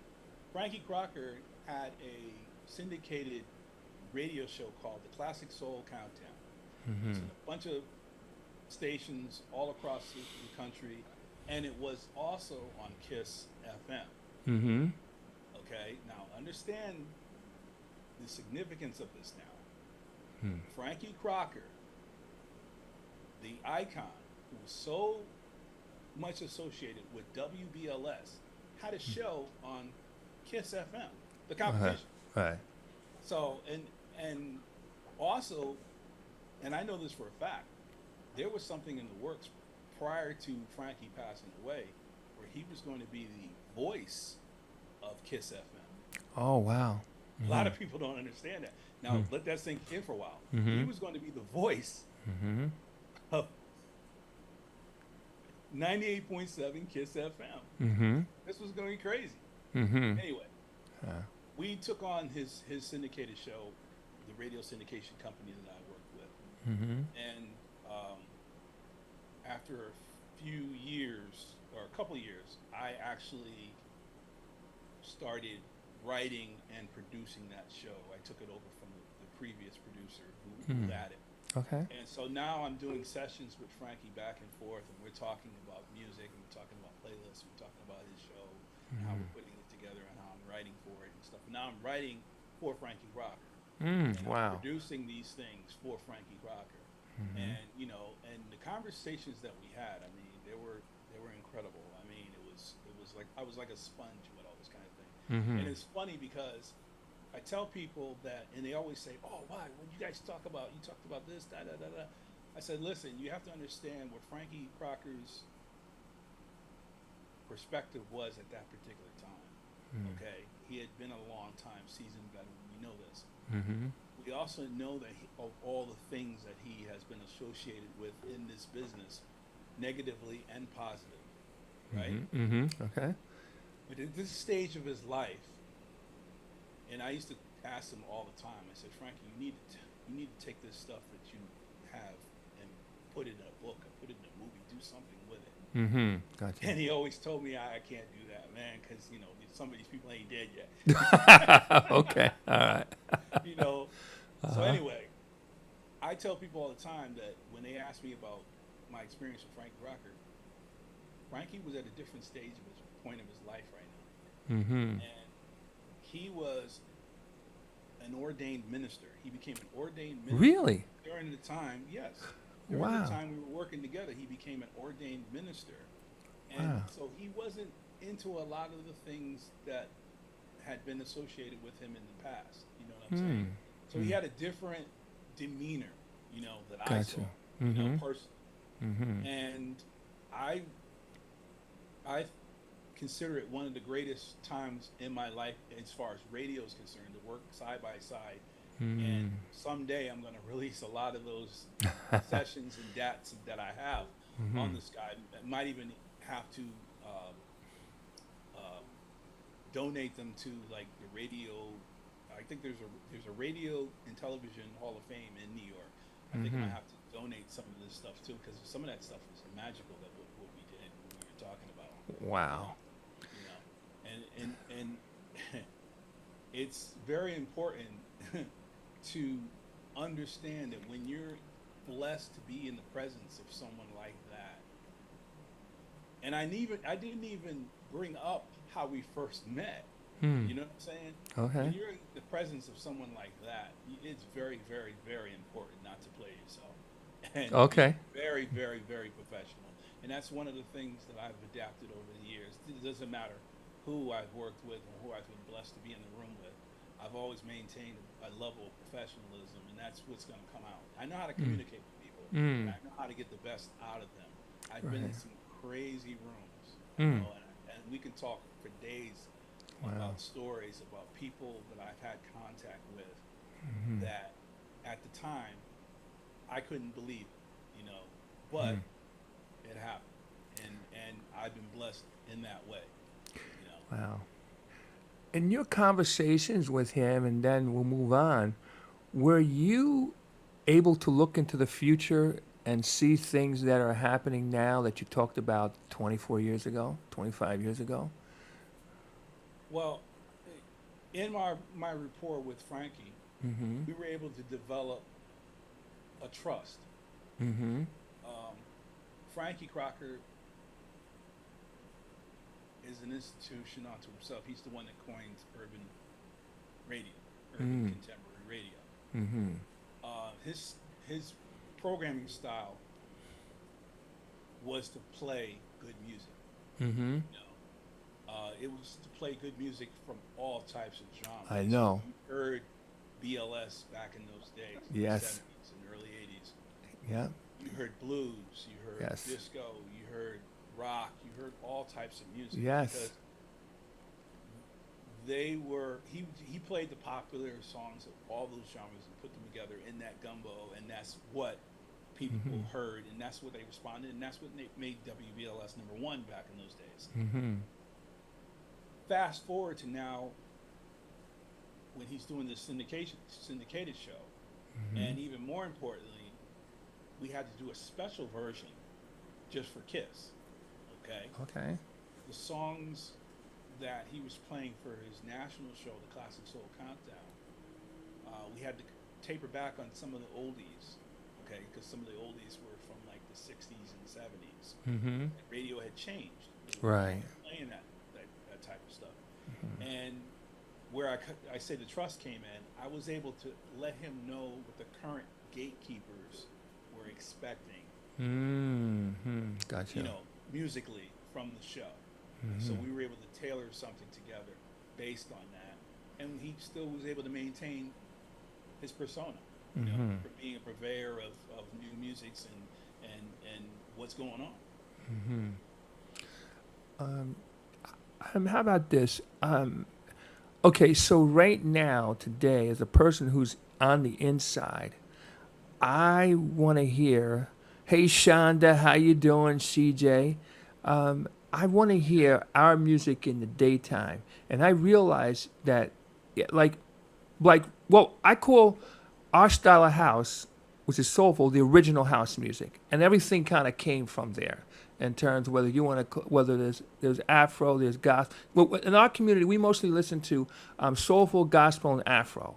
Frankie Crocker had a syndicated radio show called the Classic Soul Countdown. It's in a bunch of stations all across the country, and it was also on KISS FM. Okay, now understand the significance of this now. Frankie Crocker, the icon, who was so much associated with WBLS, had a show on KISS FM, the competition. Right. So, and also, and I know this for a fact, there was something in the works prior to Frankie passing away where he was going to be the voice of KISS FM. Oh, wow. A lot of people don't understand that. Now, let that sink in for a while. He was going to be the voice of 98.7 KISS FM. This was going to be crazy. Anyway, we took on his syndicated show, the radio syndication company that I worked with, and after a few years or a couple of years, I actually started writing and producing that show. I took it over from the previous producer who had it. Okay. And so now I'm doing sessions with Frankie back and forth, and we're talking about music, and we're talking about playlists, we're talking about his show, and how we're putting it together, and how I'm writing for it and stuff. Now I'm writing for Frankie Rocker. And I'm producing these things for Frankie Rocker. And and the conversations that we had, I mean, they were incredible. I mean, it was like I was like a sponge with all this kind of thing. And it's funny because I tell people that, and they always say, "Oh, why? What you guys talk about? You talked about this, da da da da." I said, "Listen, you have to understand what Frankie Crocker's perspective was at that particular time. Okay, he had been a long time seasoned veteran. We know this. We also know that of all the things that he has been associated with in this business, negatively and positive, right? Okay. But at this stage of his life, and I used to ask him all the time, I said, Frankie, you need to take this stuff that you have and put it in a book, or put it in a movie, do something with it." Gotcha. And he always told me, I can't do that, man, because some of these people ain't dead yet. Okay. All right. So anyway, I tell people all the time that when they ask me about my experience with Frankie Rocker, Frankie was at a different stage of his point of his life right now. And he was an ordained minister. He became an ordained minister. Really? During the time, yes. During the time we were working together, he became an ordained minister. And so he wasn't into a lot of the things that had been associated with him in the past. You know what I'm saying? So he had a different demeanor, that I saw, personally. And I consider it one of the greatest times in my life as far as radio is concerned, to work side by side. And someday I'm going to release a lot of those sessions and dates that I have on this guy. I might even have to donate them to like the radio. I think there's a radio and television Hall of Fame in New York. I think I might have to donate some of this stuff too, because some of that stuff is magical, that what we did, what we were talking about. Wow. And it's very important to understand that when you're blessed to be in the presence of someone like that, and I didn't even bring up how we first met. You know what I'm saying? Okay. When you're in the presence of someone like that, it's very, very, very important not to play yourself. And be very, very, very professional. And that's one of the things that I've adapted over the years. It doesn't matter who I've worked with or who I've been blessed to be in the room with. I've always maintained a level of professionalism, and that's what's going to come out. I know how to communicate with people. And I know how to get the best out of them. I've been in some crazy rooms, and we can talk for days about stories about people that I've had contact with that at the time I couldn't believe it, but it happened, and I've been blessed in that way. Wow. In your conversations with him, and then we'll move on, were you able to look into the future and see things that are happening now that you talked about 24 years ago, 25 years ago? Well, in my rapport with Frankie, we were able to develop a trust. Frankie Crocker is an institution unto himself. He's the one that coined urban radio, urban contemporary radio. His programming style was to play good music. It was to play good music from all types of genres. I know. You heard BLS back in those days, Yes. in the 70s and early 80s. Yeah. You heard blues, you heard Yes. disco, you heard rock, you heard all types of music. Yes. Because they were, he played the popular songs of all those genres and put them together in that gumbo, and that's what people heard, and that's what they responded, and that's what made WBLS #1 back in those days. Fast forward to now, when he's doing this syndicated show. And even more importantly, we had to do a special version just for Kiss. Okay. Okay. The songs that he was playing for his national show, the Classic Soul Countdown, we had to taper back on some of the oldies, okay, because some of the oldies were from like the 60s and 70s. And radio had changed. Right. Playing that type of stuff. And where I say the trust came in, I was able to let him know what the current gatekeepers were expecting. Gotcha. You know, musically from the show. So we were able to tailor something together based on that, and he still was able to maintain his persona, you know, for being a purveyor of new musics and what's going on. How about this? Okay, so right now, today, as a person who's on the inside, I want to hear, hey, Shonda, how you doing, CJ? I want to hear our music in the daytime. And I realize that, well, I call our style of house, which is soulful, the original house music. And everything kind of came from there in terms of whether you want to, whether there's Afro, there's gospel. Well, in our community, we mostly listen to soulful, gospel, and Afro.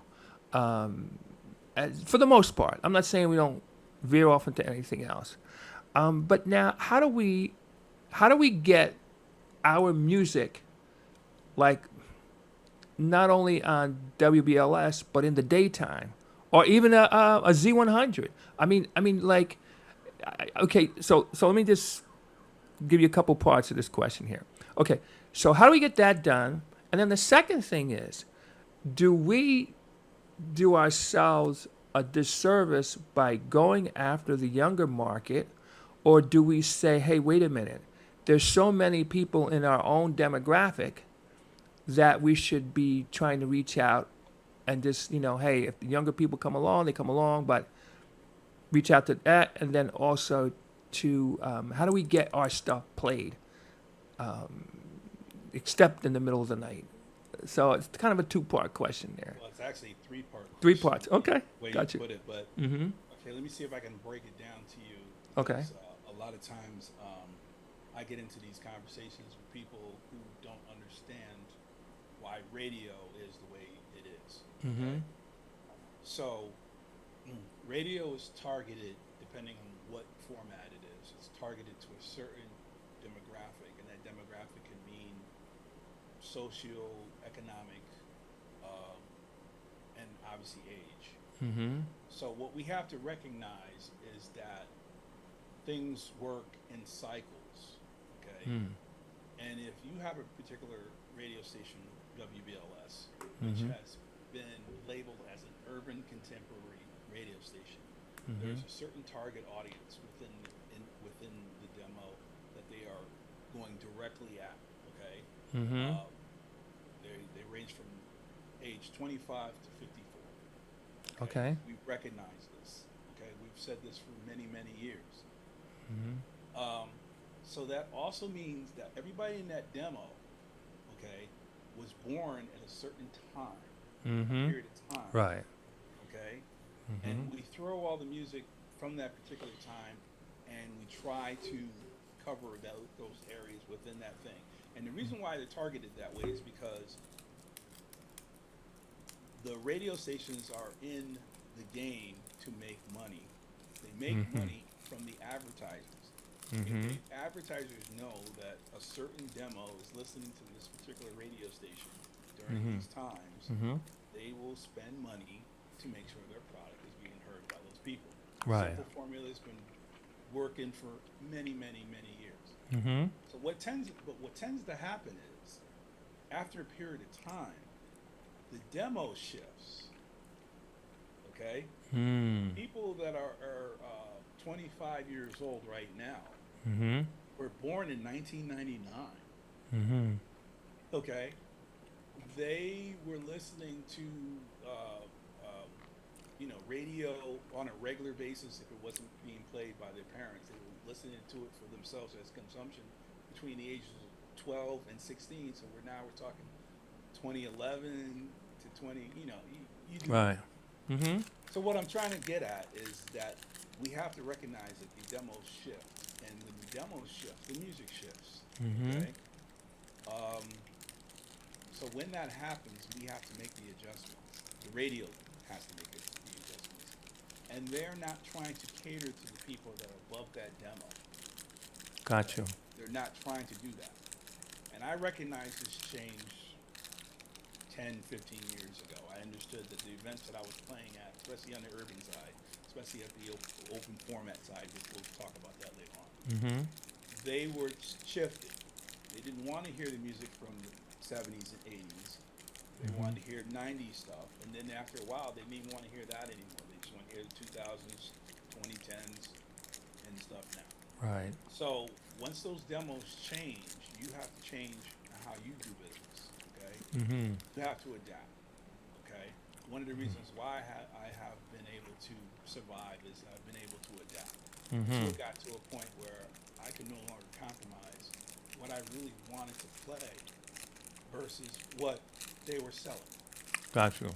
For the most part. I'm not saying we don't veer off into anything else. But now, how do we get our music, like, not only on WBLS, but in the daytime, or even a Z100? I mean, like, okay, so let me just give you a couple parts of this question here. Okay, so how do we get that done? And then the second thing is, do we do ourselves a disservice by going after the younger market, or do we say, hey, wait a minute, there's so many people in our own demographic that we should be trying to reach out and just, hey, if the younger people come along, they come along, but reach out to that. And then also to how do we get our stuff played, except in the middle of the night? So it's kind of a two-part question there. Well, it's actually a three-part question. 3 parts. Okay. Way Got you you. put it, but Mm-hmm. okay, let me see if I can break it down to you. Okay. Because, a lot of times I get into these conversations with people who don't understand why radio is the way it is. Mm-hmm. So radio is targeted, depending on what format it is, it's targeted to a certain demographic, and that demographic can mean socio-economic and obviously age. Mm-hmm. So what we have to recognize is that things work in cycles, okay? And if you have a particular radio station, WBLS, which has been labeled as an urban contemporary radio station, there's a certain target audience within the demo that they are going directly at, okay? They range from age 25 to 54. Okay. We recognize this, okay? We've said this for many, many years. So that also means that everybody in that demo, okay, was born at a certain time, period of time. Right. Okay? And we throw all the music from that particular time, and we try to cover those areas within that thing. And the reason why they're targeted that way is because the radio stations are in the game to make money. They make money from the advertisers. If the advertisers know that a certain demo is listening to this particular radio station during these times, they will spend money to make sure their product is being heard by those people. Right. Simple formula has been working for many, many, many years. So what tends to happen is, after a period of time, the demo shifts. Okay. People that are 25 years old right now were born in 1999. Okay. They were listening to radio on a regular basis. If it wasn't being played by their parents, they were listening to it for themselves as consumption between the ages of 12 and 16. So we're talking 2011 to 20. You know, you do. Right. Mm-hmm. So what I'm trying to get at is that we have to recognize that the demos shift, and when the demos shift, the music shifts. Mm-hmm. Okay. So when that happens, we have to make the adjustments. The radio has to make the adjustments, and they're not trying to cater to the people that are above that demo. Got you. They're not trying to do that. And I recognize this change 10, 15 years ago. I understood that the events that I was playing at, especially on the urban side, especially at the open format side, which we'll talk about that later on, Mm-hmm. they were shifted. They didn't want to hear the music from the 70s and 80s. They wanted to hear 90s stuff. And then after a while, they didn't even want to hear that anymore. They just want to hear the 2000s, 2010s, and stuff now. Right. So once those demos change, you have to change how you do business. Okay, Mm-hmm. you have to adapt. Okay, one of the reasons why I have been able to survive is I've been able to adapt. Mm-hmm. So it got to a point where I could no longer compromise what I really wanted to play versus what they were selling. Got you.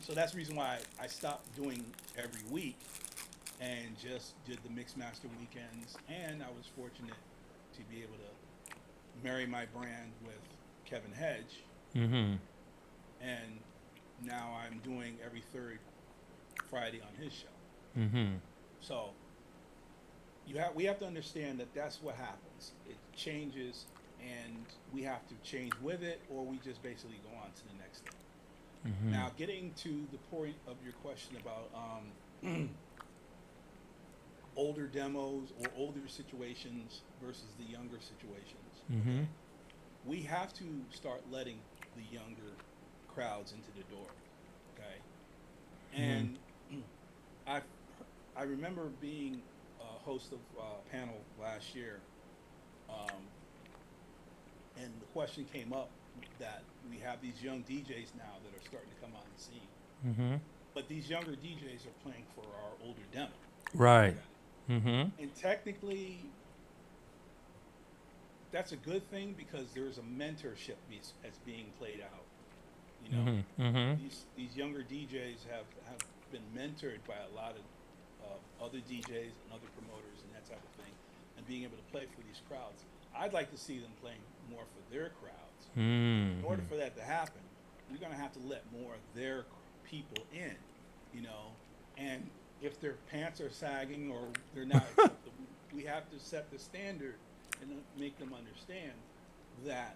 So that's the reason why I stopped doing every week and just did the mix master weekends. And I was fortunate to be able to marry my brand with Kevin Hedge. Mm-hmm. And now I'm doing every third Friday on his show. Mm-hmm. So we have to understand that that's what happens. It changes, and we have to change with it, or we just basically go on to the next thing. Mm-hmm. Now, getting to the point of your question about older demos or older situations versus the younger situations, Mm-hmm. we have to start letting the younger crowds into the door. Okay, and I remember being a host of a panel last year, and the question came up that we have these young DJs now that are starting to come on the scene, Mm-hmm. but these younger DJs are playing for our older demo. Right. Okay? Mm-hmm. And technically, that's a good thing because there's a mentorship that's being played out. You know, Mm-hmm. Mm-hmm. these younger DJs have been mentored by a lot of other DJs and other promoters and that type of thing, and being able to play for these crowds. I'd like to see them playing more for their crowds. Mm-hmm. In order for that to happen, we're going to have to let more of their people in, you know, and if their pants are sagging or they're not acceptable, we have to set the standard and make them understand that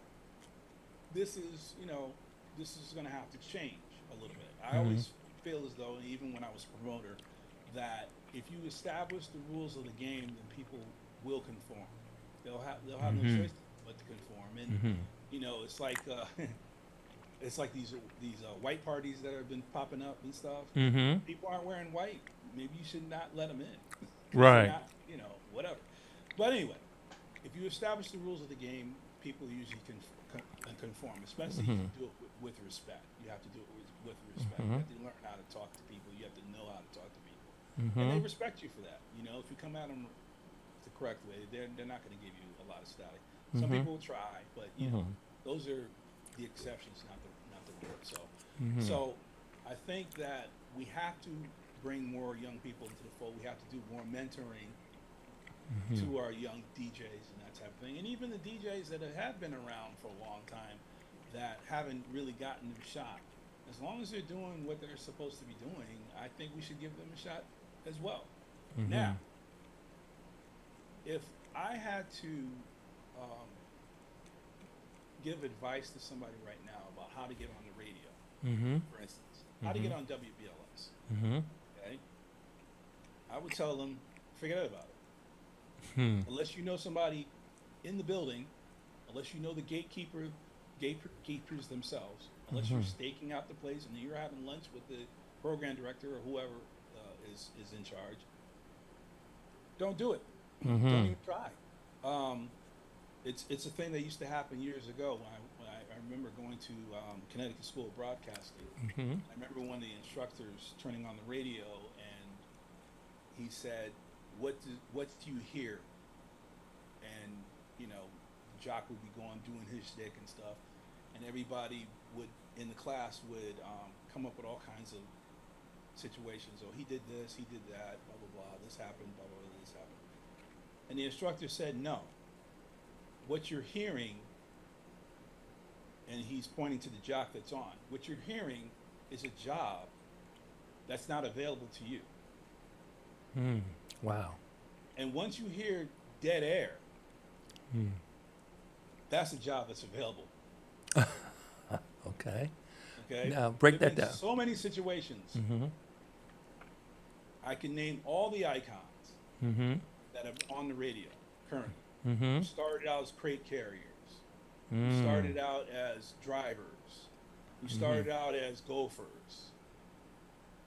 this is, you know, this is going to have to change a little bit. I always feel as though, even when I was a promoter, that if you establish the rules of the game, then people will conform. They'll have no choice but to conform. And you know, it's like these white parties that have been popping up and stuff. Mm-hmm. People aren't wearing white. Maybe you should not let them in. Right. Not, you know, whatever. But anyway, if you establish the rules of the game, people usually conform, especially if you do it with respect. You have to do it with respect. You have to learn how to talk to people. You have to know how to talk to people. And they respect you for that. You know, if you come at them the correct way, they're not going to give you a lot of static. Some people will try, but you know, those are the exceptions, not the rule. So, so I think that we have to bring more young people into the fold. We have to do more mentoring to our young DJs and that type of thing. And even the DJs that have been around for a long time that haven't really gotten a shot. As long as they're doing what they're supposed to be doing, I think we should give them a shot as well. Now, if I had to give advice to somebody right now about how to get on the radio, for instance, how to get on WBLS, okay, I would tell them, forget about it. Unless you know somebody in the building, unless you know the gatekeepers themselves, unless you're staking out the place and you're having lunch with the program director or whoever is in charge, don't do it. Don't even try. It's a thing that used to happen years ago when I remember going to Connecticut School of Broadcasting. I remember one of the instructors turning on the radio and he said, what do you hear? And you know, Jock would be doing his shtick and stuff, and everybody would in the class would come up with all kinds of situations. Oh, he did this, he did that, blah blah blah. This happened, blah blah blah. This happened, and the instructor said, "No. What you're hearing," and he's pointing to the jock that's on. What you're hearing is a job that's not available to you. Wow. And once you hear dead air, that's a job that's available. Okay. Okay. Now break There've that been down. So many situations. I can name all the icons that are on the radio currently. You started out as crate carriers. You started out as drivers. You started out as gophers.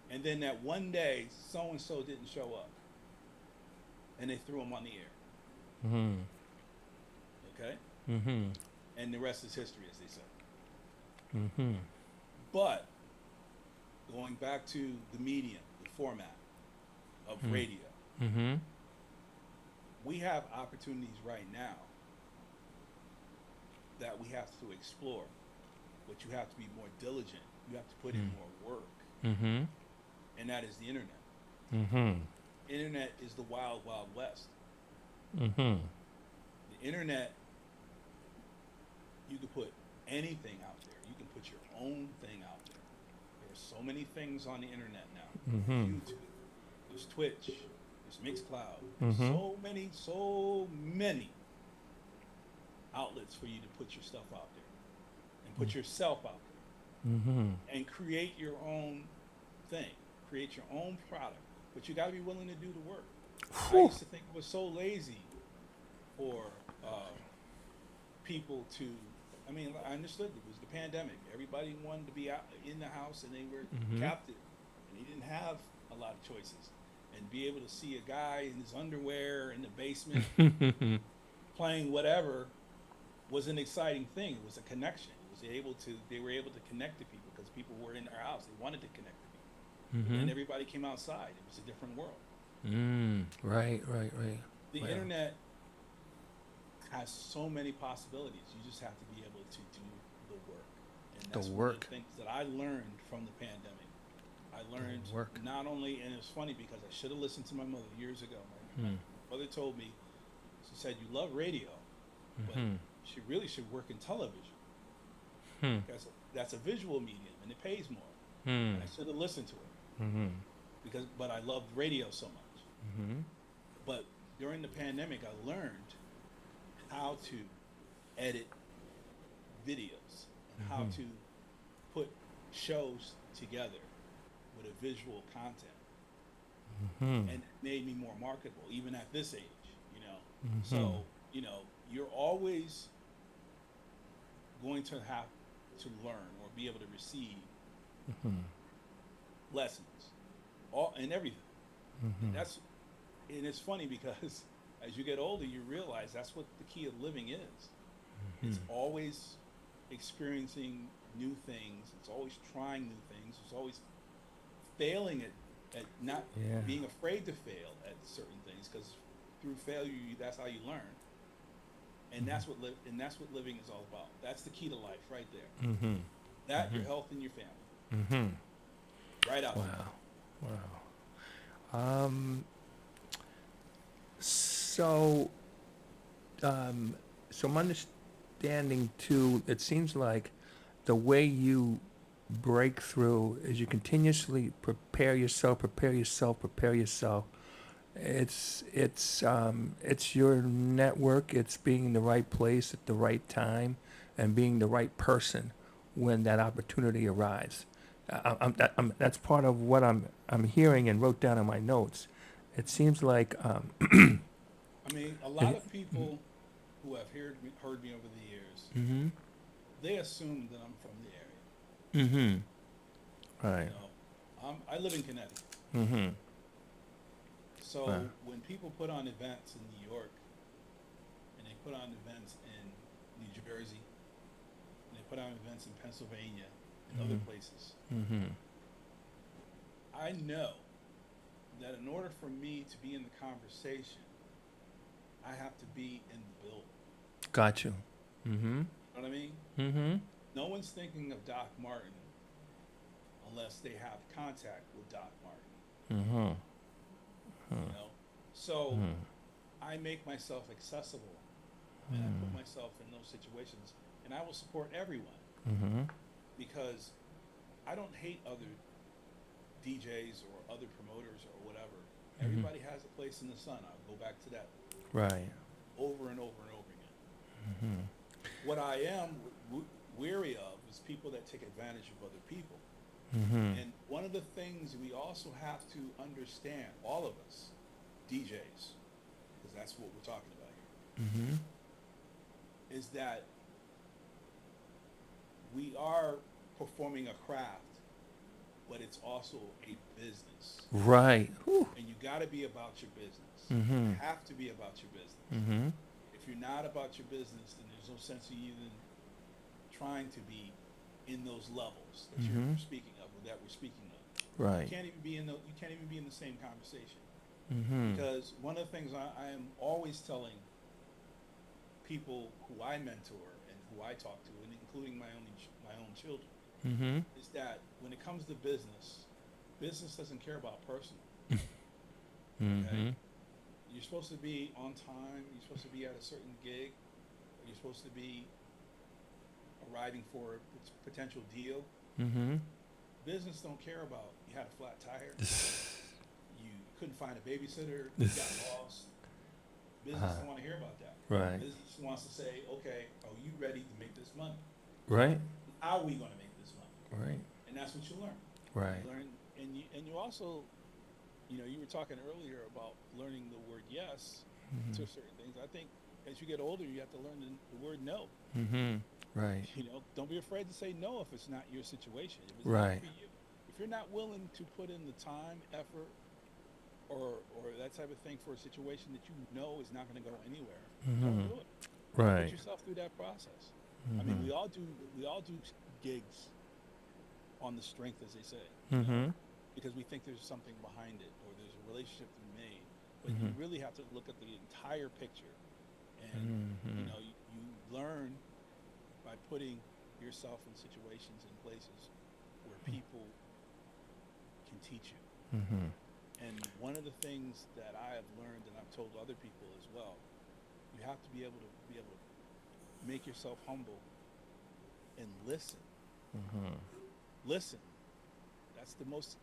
And then that one day, so and so didn't show up, and they threw him on the air. Okay. And the rest is history, as they say. But going back to the medium, the format of radio, we have opportunities right now that we have to explore, but you have to be more diligent. You have to put in more work, and that is the internet. Internet is the wild, wild west. The internet, you can put anything out there. You can put your own thing out there. There are so many things on the internet now. There's YouTube, there's Twitch, there's Mixcloud. There's so many outlets for you to put your stuff out there and put yourself out there and create your own thing, create your own product. But you got to be willing to do the work. I used to think it was so lazy for people to. I mean, I understood it was the pandemic. Everybody wanted to be out in the house, and they were captive, and they didn't have a lot of choices. And be able to see a guy in his underwear in the basement playing whatever was an exciting thing. It was a connection. They were able to connect to people because people were in their house. They wanted to connect to people. And everybody came outside. It was a different world. Right. The internet has so many possibilities. You just have to be able to do the work. And that's one of the things that I learned from the pandemic. I learned not only, and it was funny because I should have listened to my mother years ago. My mother told me, she said, "You love radio, but she really should work in television. Because that's a visual medium and it pays more." And I should have listened to her but I loved radio so much. But during the pandemic, I learned how to edit videos and how to put shows together with a visual content, and it made me more marketable even at this age. So you're always going to have to learn or be able to receive lessons and everything. And it's funny because as you get older, you realize that's what the key of living is. It's always experiencing new things. It's always trying new things. It's always failing at not being afraid to fail at certain things, because through failure, that's how you learn. And that's what living is all about. That's the key to life, right there. That your health and your family. Right out. Wow. So I'm understanding too. It seems like the way you break through is you continuously prepare yourself. It's your network. It's being in the right place at the right time and being the right person when that opportunity arrives. That's part of what I'm hearing and wrote down in my notes. It seems like I mean, a lot of people who have heard me over the years, they assume that I'm from the area. Right. I live in Connecticut. So when people put on events in New York, and they put on events in New Jersey, and they put on events in Pennsylvania and other places, I know that in order for me to be in the conversation, I have to be in the building. Got you. You know what I mean? No one's thinking of Doc Martin unless they have contact with Doc Martin. Mm-hmm. You know, so I make myself accessible, and I put myself in those situations, and I will support everyone because I don't hate other DJs or other promoters or whatever. Everybody has a place in the sun. I'll go back to that Right. over and over and over again. What I am weary of is people that take advantage of other people. And one of the things we also have to understand, all of us, DJs, because that's what we're talking about here, is that we are performing a craft, but it's also a business. Right. Whew. And you got to be about your business. Mm-hmm. You have to be about your business. Mm-hmm. If you're not about your business, then there's no sense of even trying to be in those levels that you're speaking of, or that we're speaking of. Right. You can't even be in the same conversation. Mm-hmm. Because one of the things I am always telling people who I mentor and who I talk to, and including my own children, is that when it comes to business doesn't care about personal. Okay? You're supposed to be on time. You're supposed to be at a certain gig. You're supposed to be arriving for a potential deal. Business don't care about you had a flat tire, you couldn't find a babysitter, you got lost. Business don't want to hear about that. Right. Business wants to say, okay, are you ready to make this money? Right. How are we going to make this money? Right. And that's what you learn. Right. You learn, and you also, you were talking earlier about learning the word yes to certain things. I think as you get older, you have to learn the word no. Right. Don't be afraid to say no if it's not your situation. If it's Right. not for you. If you're not willing to put in the time, effort, or that type of thing for a situation that you know is not going to go anywhere, don't do it. Right. Put yourself through that process. I mean, we all do gigs on the strength, as they say, because we think there's something behind it or there's a relationship to be made. But you really have to look at the entire picture, and you learn by putting yourself in situations and places where people can teach you. And one of the things that I have learned, and I've told other people as well, you have to be able to make yourself humble and listen. Listen. That's the most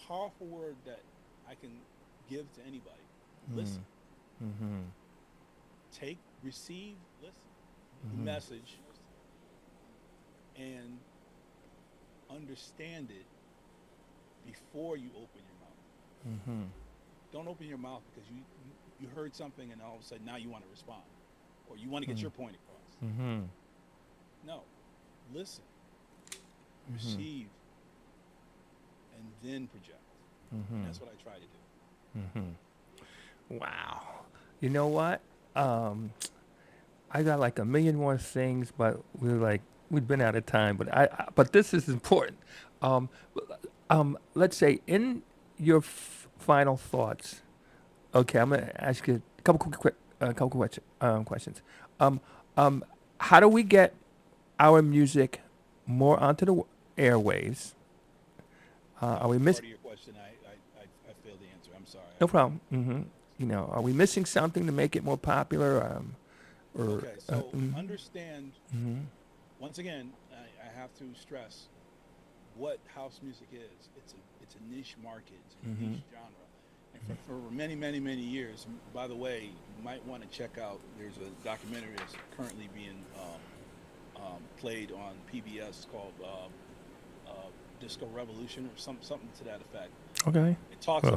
powerful word that I can give to anybody. Listen. Receive, listen. The message, and understand it before you open your mouth. Don't open your mouth because you heard something and all of a sudden now you want to respond or you want to get your point across. No, listen, receive, and then project. And that's what I try to do. Wow. You know what? I got like a million more things, but we've been out of time. But this is important. Let's say in your final thoughts. Okay, I'm gonna ask you a couple questions. How do we get our music more onto the airwaves? Are we missing? Part of your question, I failed to answer. I'm sorry. No problem. Are we missing something to make it more popular? Okay, so understand, once again, I have to stress what house music is. It's a niche market, it's a niche genre. And for many, many, many years, by the way, you might want to check out, there's a documentary that's currently being played on PBS called Disco Revolution or something to that effect. Okay. It talks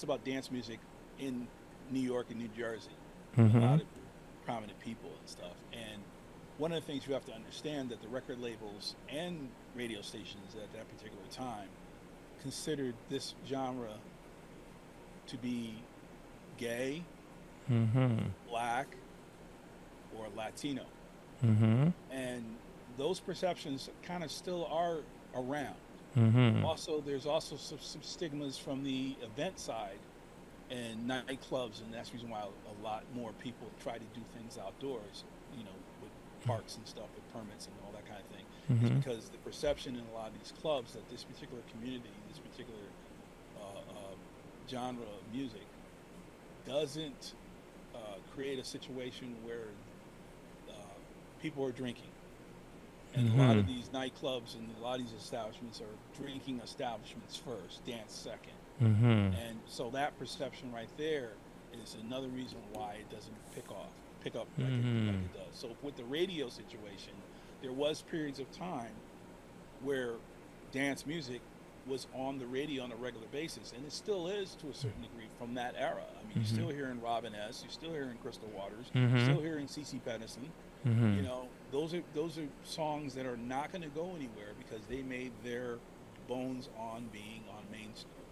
about dance music in New York and New Jersey. A lot of prominent people and stuff. And one of the things you have to understand that the record labels and radio stations at that particular time considered this genre to be gay, black, or Latino. And those perceptions kind of still are around. Also, there's also some stigmas from the event side and nightclubs, and that's the reason why a lot more people try to do things outdoors, with parks and stuff with permits and all that kind of thing. Mm-hmm. It's because the perception in a lot of these clubs that this particular community, this particular genre of music doesn't create a situation where people are drinking. And a lot of these nightclubs and a lot of these establishments are drinking establishments first, dance second. And so that perception right there is another reason why it doesn't pick up like it does. So with the radio situation, there was periods of time where dance music was on the radio on a regular basis, and it still is to a certain degree from that era. I mean, you're still hearing Robin S., you're still hearing Crystal Waters, you're still hearing CeCe Peniston. You know, those are songs that are not going to go anywhere because they made their bones on being on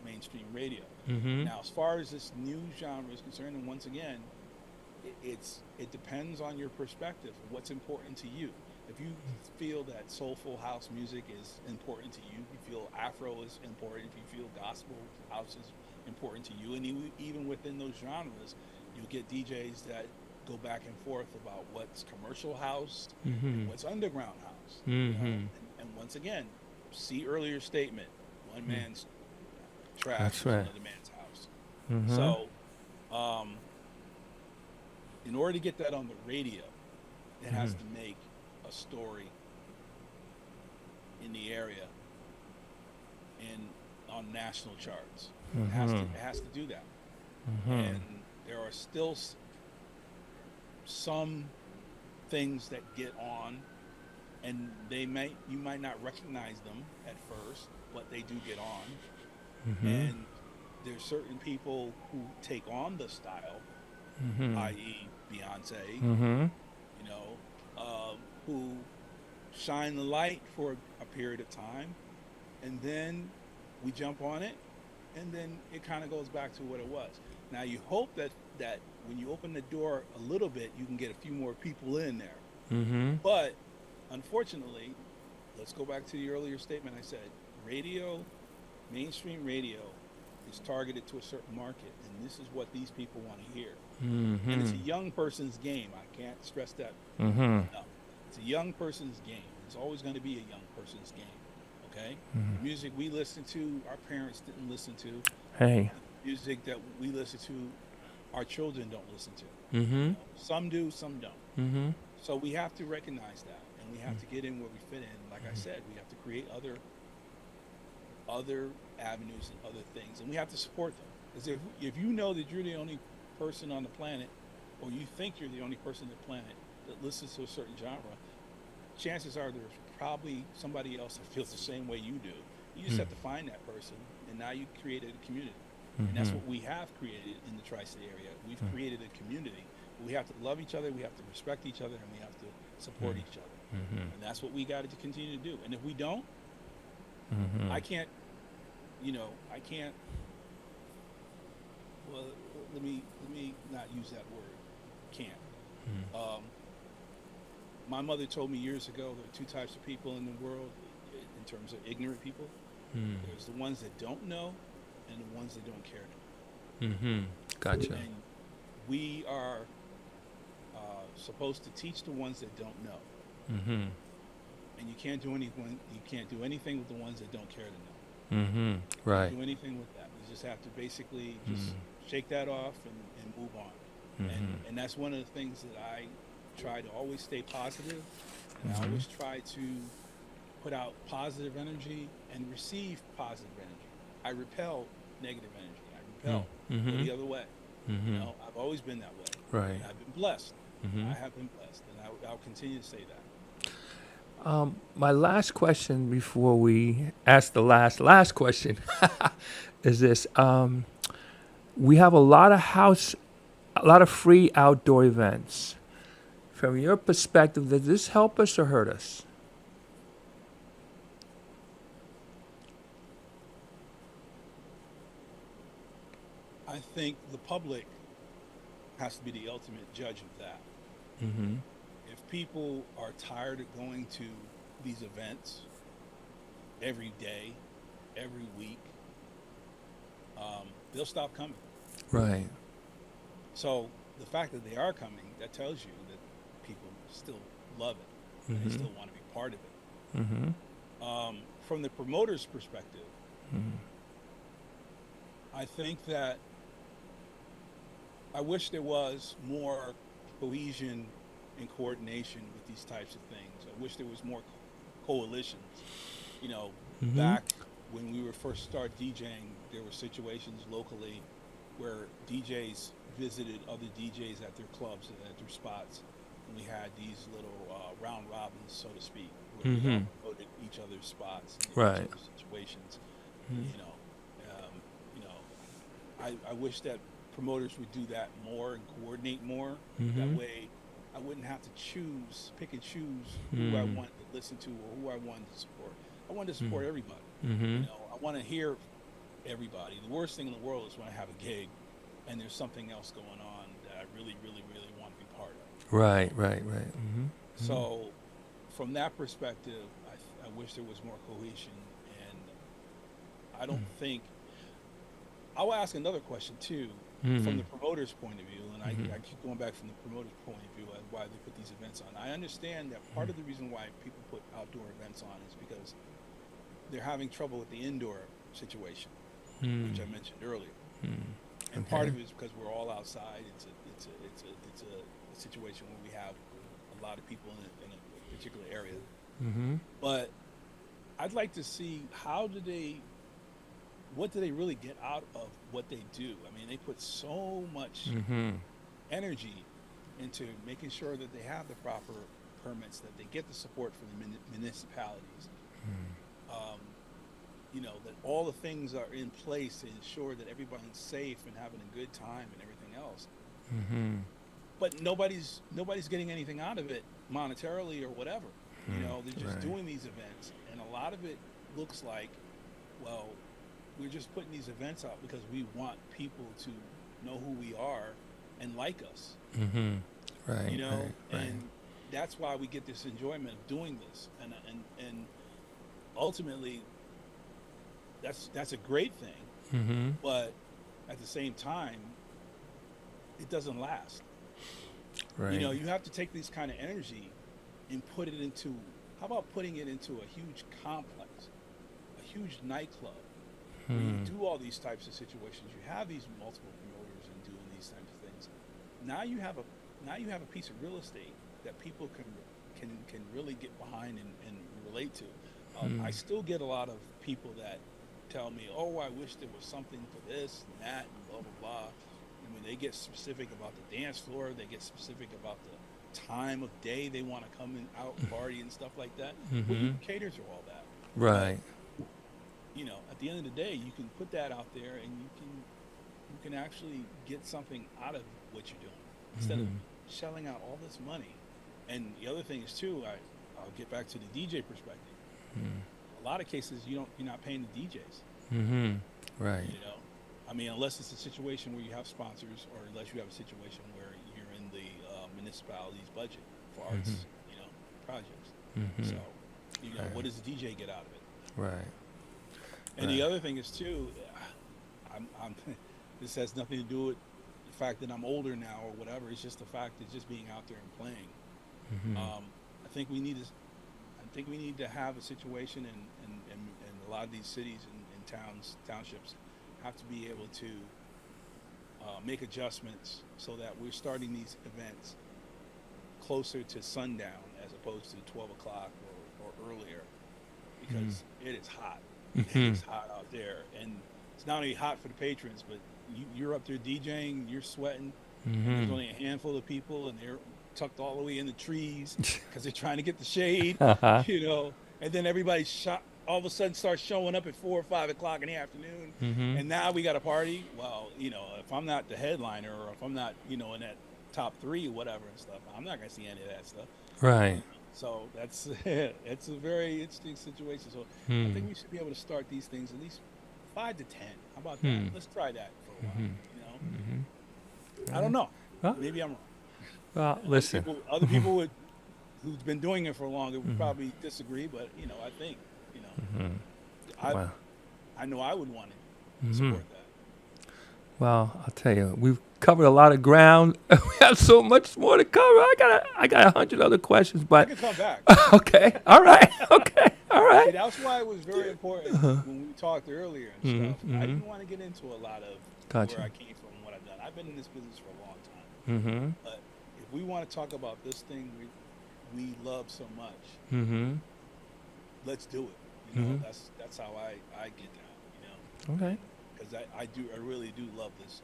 mainstream radio. Now, as far as this new genre is concerned, and once again, it depends on your perspective, what's important to you. If you feel that soulful house music is important to you, if you feel Afro is important, if you feel gospel house is important to you, and even within those genres, you'll get DJs that go back and forth about what's commercial house and what's underground house. You know? And once again, see earlier statement, one man's trash That's is right. another man's house. So in order to get that on the radio, it has to make a story in the area and on national charts. It has to do that. And there are still some things that get on, and you might not recognize them at first, but they do get on. And there's certain people who take on the style, i.e. Beyonce, you know, who shine the light for a period of time, and then we jump on it, and then it kind of goes back to what it was. Now you hope that when you open the door a little bit, you can get a few more people in there. But unfortunately, let's go back to the earlier statement I said, mainstream radio is targeted to a certain market, and this is what these people want to hear. And it's a young person's game. I can't stress that enough. It's a young person's game. It's always going to be a young person's game. Okay? The music we listen to, our parents didn't listen to. Hey. The music that we listen to, our children don't listen to. You know, some do, some don't. So we have to recognize that, and we have to get in where we fit in. Like I said, we have to create other avenues and other things, and we have to support them. Because if you know that you're the only person on the planet, or you think you're the only person on the planet that listens to a certain genre, chances are there's probably somebody else that feels the same way you do. You just have to find that person, and now you created a community. And that's what we have created in the Tri-State area. We've created a community. We have to love each other, we have to respect each other, and we have to support each other. And that's what we got to continue to do. And if we don't, I can't, well, let me not use that word, can't. My mother told me years ago there are two types of people in the world in terms of ignorant people. There's the ones that don't know and the ones that don't care to know. Gotcha. And we are supposed to teach the ones that don't know. And you can't do anything with the ones that don't care to know. Right. Do anything with that. You just have to basically just shake that off and move on. And that's one of the things that I try to always stay positive, and I always try to put out positive energy and receive positive energy. I repel negative energy. I repel the other way. You know, I've always been that way. Right. And I've been blessed. I have been blessed, and I'll continue to say that. My last question before we ask the last question is this. We have a lot of free outdoor events. From your perspective, does this help us or hurt us? I think the public has to be the ultimate judge of that. If people are tired of going to these events every day, every week, they'll stop coming. Right. So the fact that they are coming, that tells you that people still love it. And they still want to be part of it. From the promoter's perspective, I think that I wish there was more cohesion and coordination with these types of things. I wish there was more coalitions. You know, back when we were first start DJing, there were situations locally where DJs visited other DJs at their clubs and at their spots. And we had these little round robins, so to speak, where we all promoted each other's spots and Right. each other's situations. I wish that promoters would do that more and coordinate more. That way, I wouldn't have to pick and choose who I wanted to listen to or who I wanted to support. I wanted to support everybody. You know, I want to hear everybody. The worst thing in the world is when I have a gig and there's something else going on that I really, really, really want to be part of. Right. So, from that perspective, I wish there was more cohesion, and I don't think. I'll ask another question too, from the promoter's point of view, and I keep going back from the promoter's point of view as why they put these events on. I understand that part of the reason why people put outdoor events on is because they're having trouble with the indoor situation, which I mentioned earlier, and part of it is because we're all outside. It's a situation where we have a lot of people in a particular area, but I'd like to see what do they really get out of what they do? I mean, they put so much energy into making sure that they have the proper permits, that they get the support from the municipalities, you know, that all the things are in place to ensure that everybody's safe and having a good time and everything else. But nobody's getting anything out of it monetarily or whatever. You know, they're just doing these events, and a lot of it looks like, well, we're just putting these events out because we want people to know who we are and like us. Right. You know, right. and that's why we get this enjoyment of doing this, and ultimately, that's a great thing. But at the same time, it doesn't last. Right. You know, you have to take this kind of energy and put it into. How about putting it into a huge complex, a huge nightclub? Where you do all these types of situations, you have these multiple promoters and doing these types of things. Now you have a piece of real estate that people can really get behind and relate to. I still get a lot of people that tell me, "Oh, I wish there was something to this and that and blah blah blah." I mean, they get specific about the dance floor. They get specific about the time of day they want to come out and party and stuff like that. Well, you cater to all that. Right. But, you know, at the end of the day, you can put that out there, and you can actually get something out of what you're doing instead of shelling out all this money. And the other thing is too, I'll get back to the DJ perspective. A lot of cases, you're not paying the DJs. Right. You know, I mean, unless it's a situation where you have sponsors, or unless you have a situation where you're in the municipality's budget for arts, you know, projects. So, you know, what does the DJ get out of it? Right. And the other thing is too, this has nothing to do with the fact that I'm older now or whatever. It's just the fact that just being out there and playing. I think we need to have a situation, and a lot of these cities and townships have to be able to make adjustments so that we're starting these events closer to sundown as opposed to 12 o'clock or earlier, because it is hot. It's hot out there, and it's not only hot for the patrons, but you're up there DJing, you're sweating. There's only a handful of people, and they're tucked all the way in the trees because they're trying to get the shade, you know. And then everybody all of a sudden starts showing up at 4 or 5 o'clock in the afternoon, and now we got a party. Well, you know, if I'm not the headliner, or if I'm not, you know, in that top 3 or whatever and stuff, I'm not gonna see any of that stuff. Right. So that's it's a very interesting situation. So I think we should be able to start these things at least 5 to 10. How about that? Let's try that for a while. You know, I don't know. Well, maybe I'm wrong. Well, listen. Other people who's been doing it for longer would probably disagree, but you know, I think, you know, I know I would want to support that. Well, I'll tell you, we've covered a lot of ground. We have so much more to cover. I got 100 other questions, I but can come back. okay, all right, okay, all See, right. that's why it was very important when we talked earlier and stuff. I didn't want to get into a lot of Gotcha. where I came from and what I've done. I've been in this business for a long time. Mm-hmm. But if we want to talk about this thing we love so much, Mm-hmm. let's do it. You know, that's how I get down. You know, Okay. because I really do love this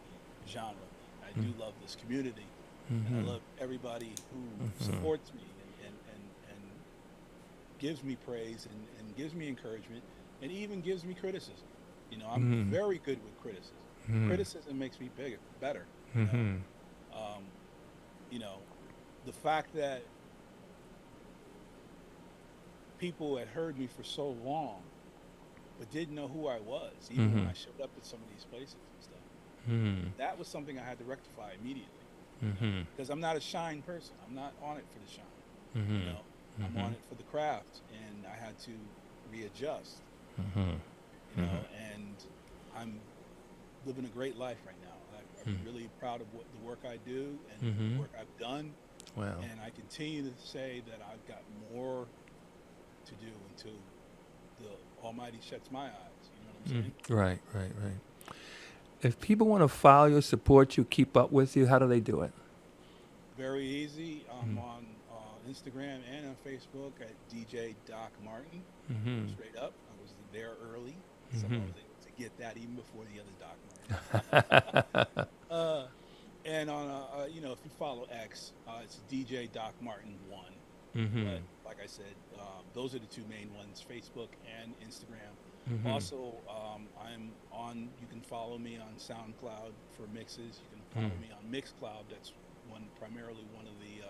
genre. I do love this community, and I love everybody who supports me and gives me praise and gives me encouragement and even gives me criticism. You know, I'm very good with criticism. Criticism makes me better. You know? You know, the fact that people had heard me for so long but didn't know who I was, even when I showed up at some of these places and stuff. That was something I had to rectify immediately. Because I'm not a shine person. I'm not on it for the shine. You know, I'm on it for the craft, and I had to readjust. You know, and I'm living a great life right now. I'm really proud of the work I do and the work I've done. Wow. And I continue to say that I've got more to do until the Almighty shuts my eyes. You know what I'm saying? Right. If people want to follow you, support you, keep up with you, how do they do it? Very easy. I'm on Instagram and on Facebook at DJ Doc Martin. Straight up. I was there early, so I was able to get that even before the other Doc Martin. And on, you know, if you follow X, it's DJ Doc Martin 1. But like I said, those are the two main ones, Facebook and Instagram. Also, I'm on, you can follow me on SoundCloud for mixes. You can follow me on Mixcloud. That's primarily one of the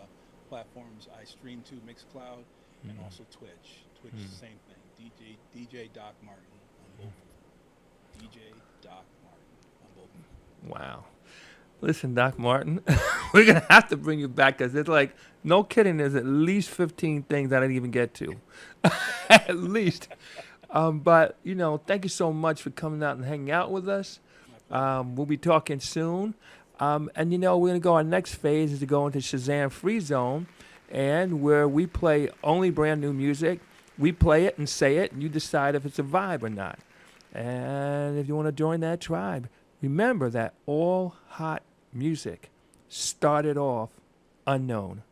platforms I stream to, Mixcloud, and also Twitch. Twitch is the same thing. DJ Doc Martin on both. DJ Doc Martin on both. Wow. Listen, Doc Martin, we're going to have to bring you back because it's like, no kidding, there's at least 15 things I didn't even get to. At least. But, you know, thank you so much for coming out and hanging out with us. We'll be talking soon. And, you know, we're going to go, our next phase is to go into Shazam Free Zone, and where we play only brand new music. We play it and say it, and you decide if it's a vibe or not. And if you want to join that tribe, remember that all hot music started off unknown.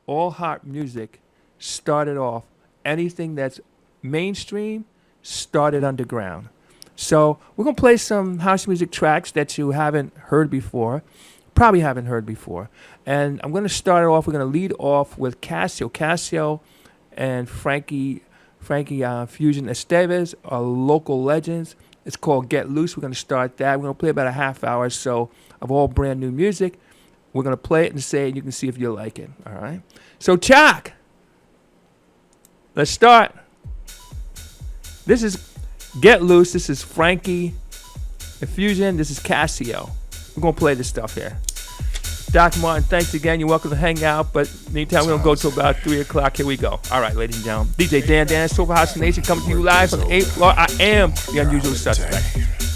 All hot music started off, anything that's mainstream started underground. So we're going to play some house music tracks that you haven't heard before, probably haven't heard before. And I'm going to start it off, we're going to lead off with Casio and Frankie Fusion Estevez are local legends. It's called Get Loose. We're going to start that. We're going to play about a half hour or so of all brand new music. We're going to play it and say it, and you can see if you like it. All right? So, Chuck, let's start. This is Get Loose. This is Frankie Fusion. This is Casio. We're going to play this stuff here. Doc Martin, thanks again. You're welcome to hang out, but meantime, we're going to go till about 3 o'clock. Here we go. All right, ladies and gentlemen. DJ Dan, Soulful House Nation, coming to you live from the 8th floor. I am the unusual suspect.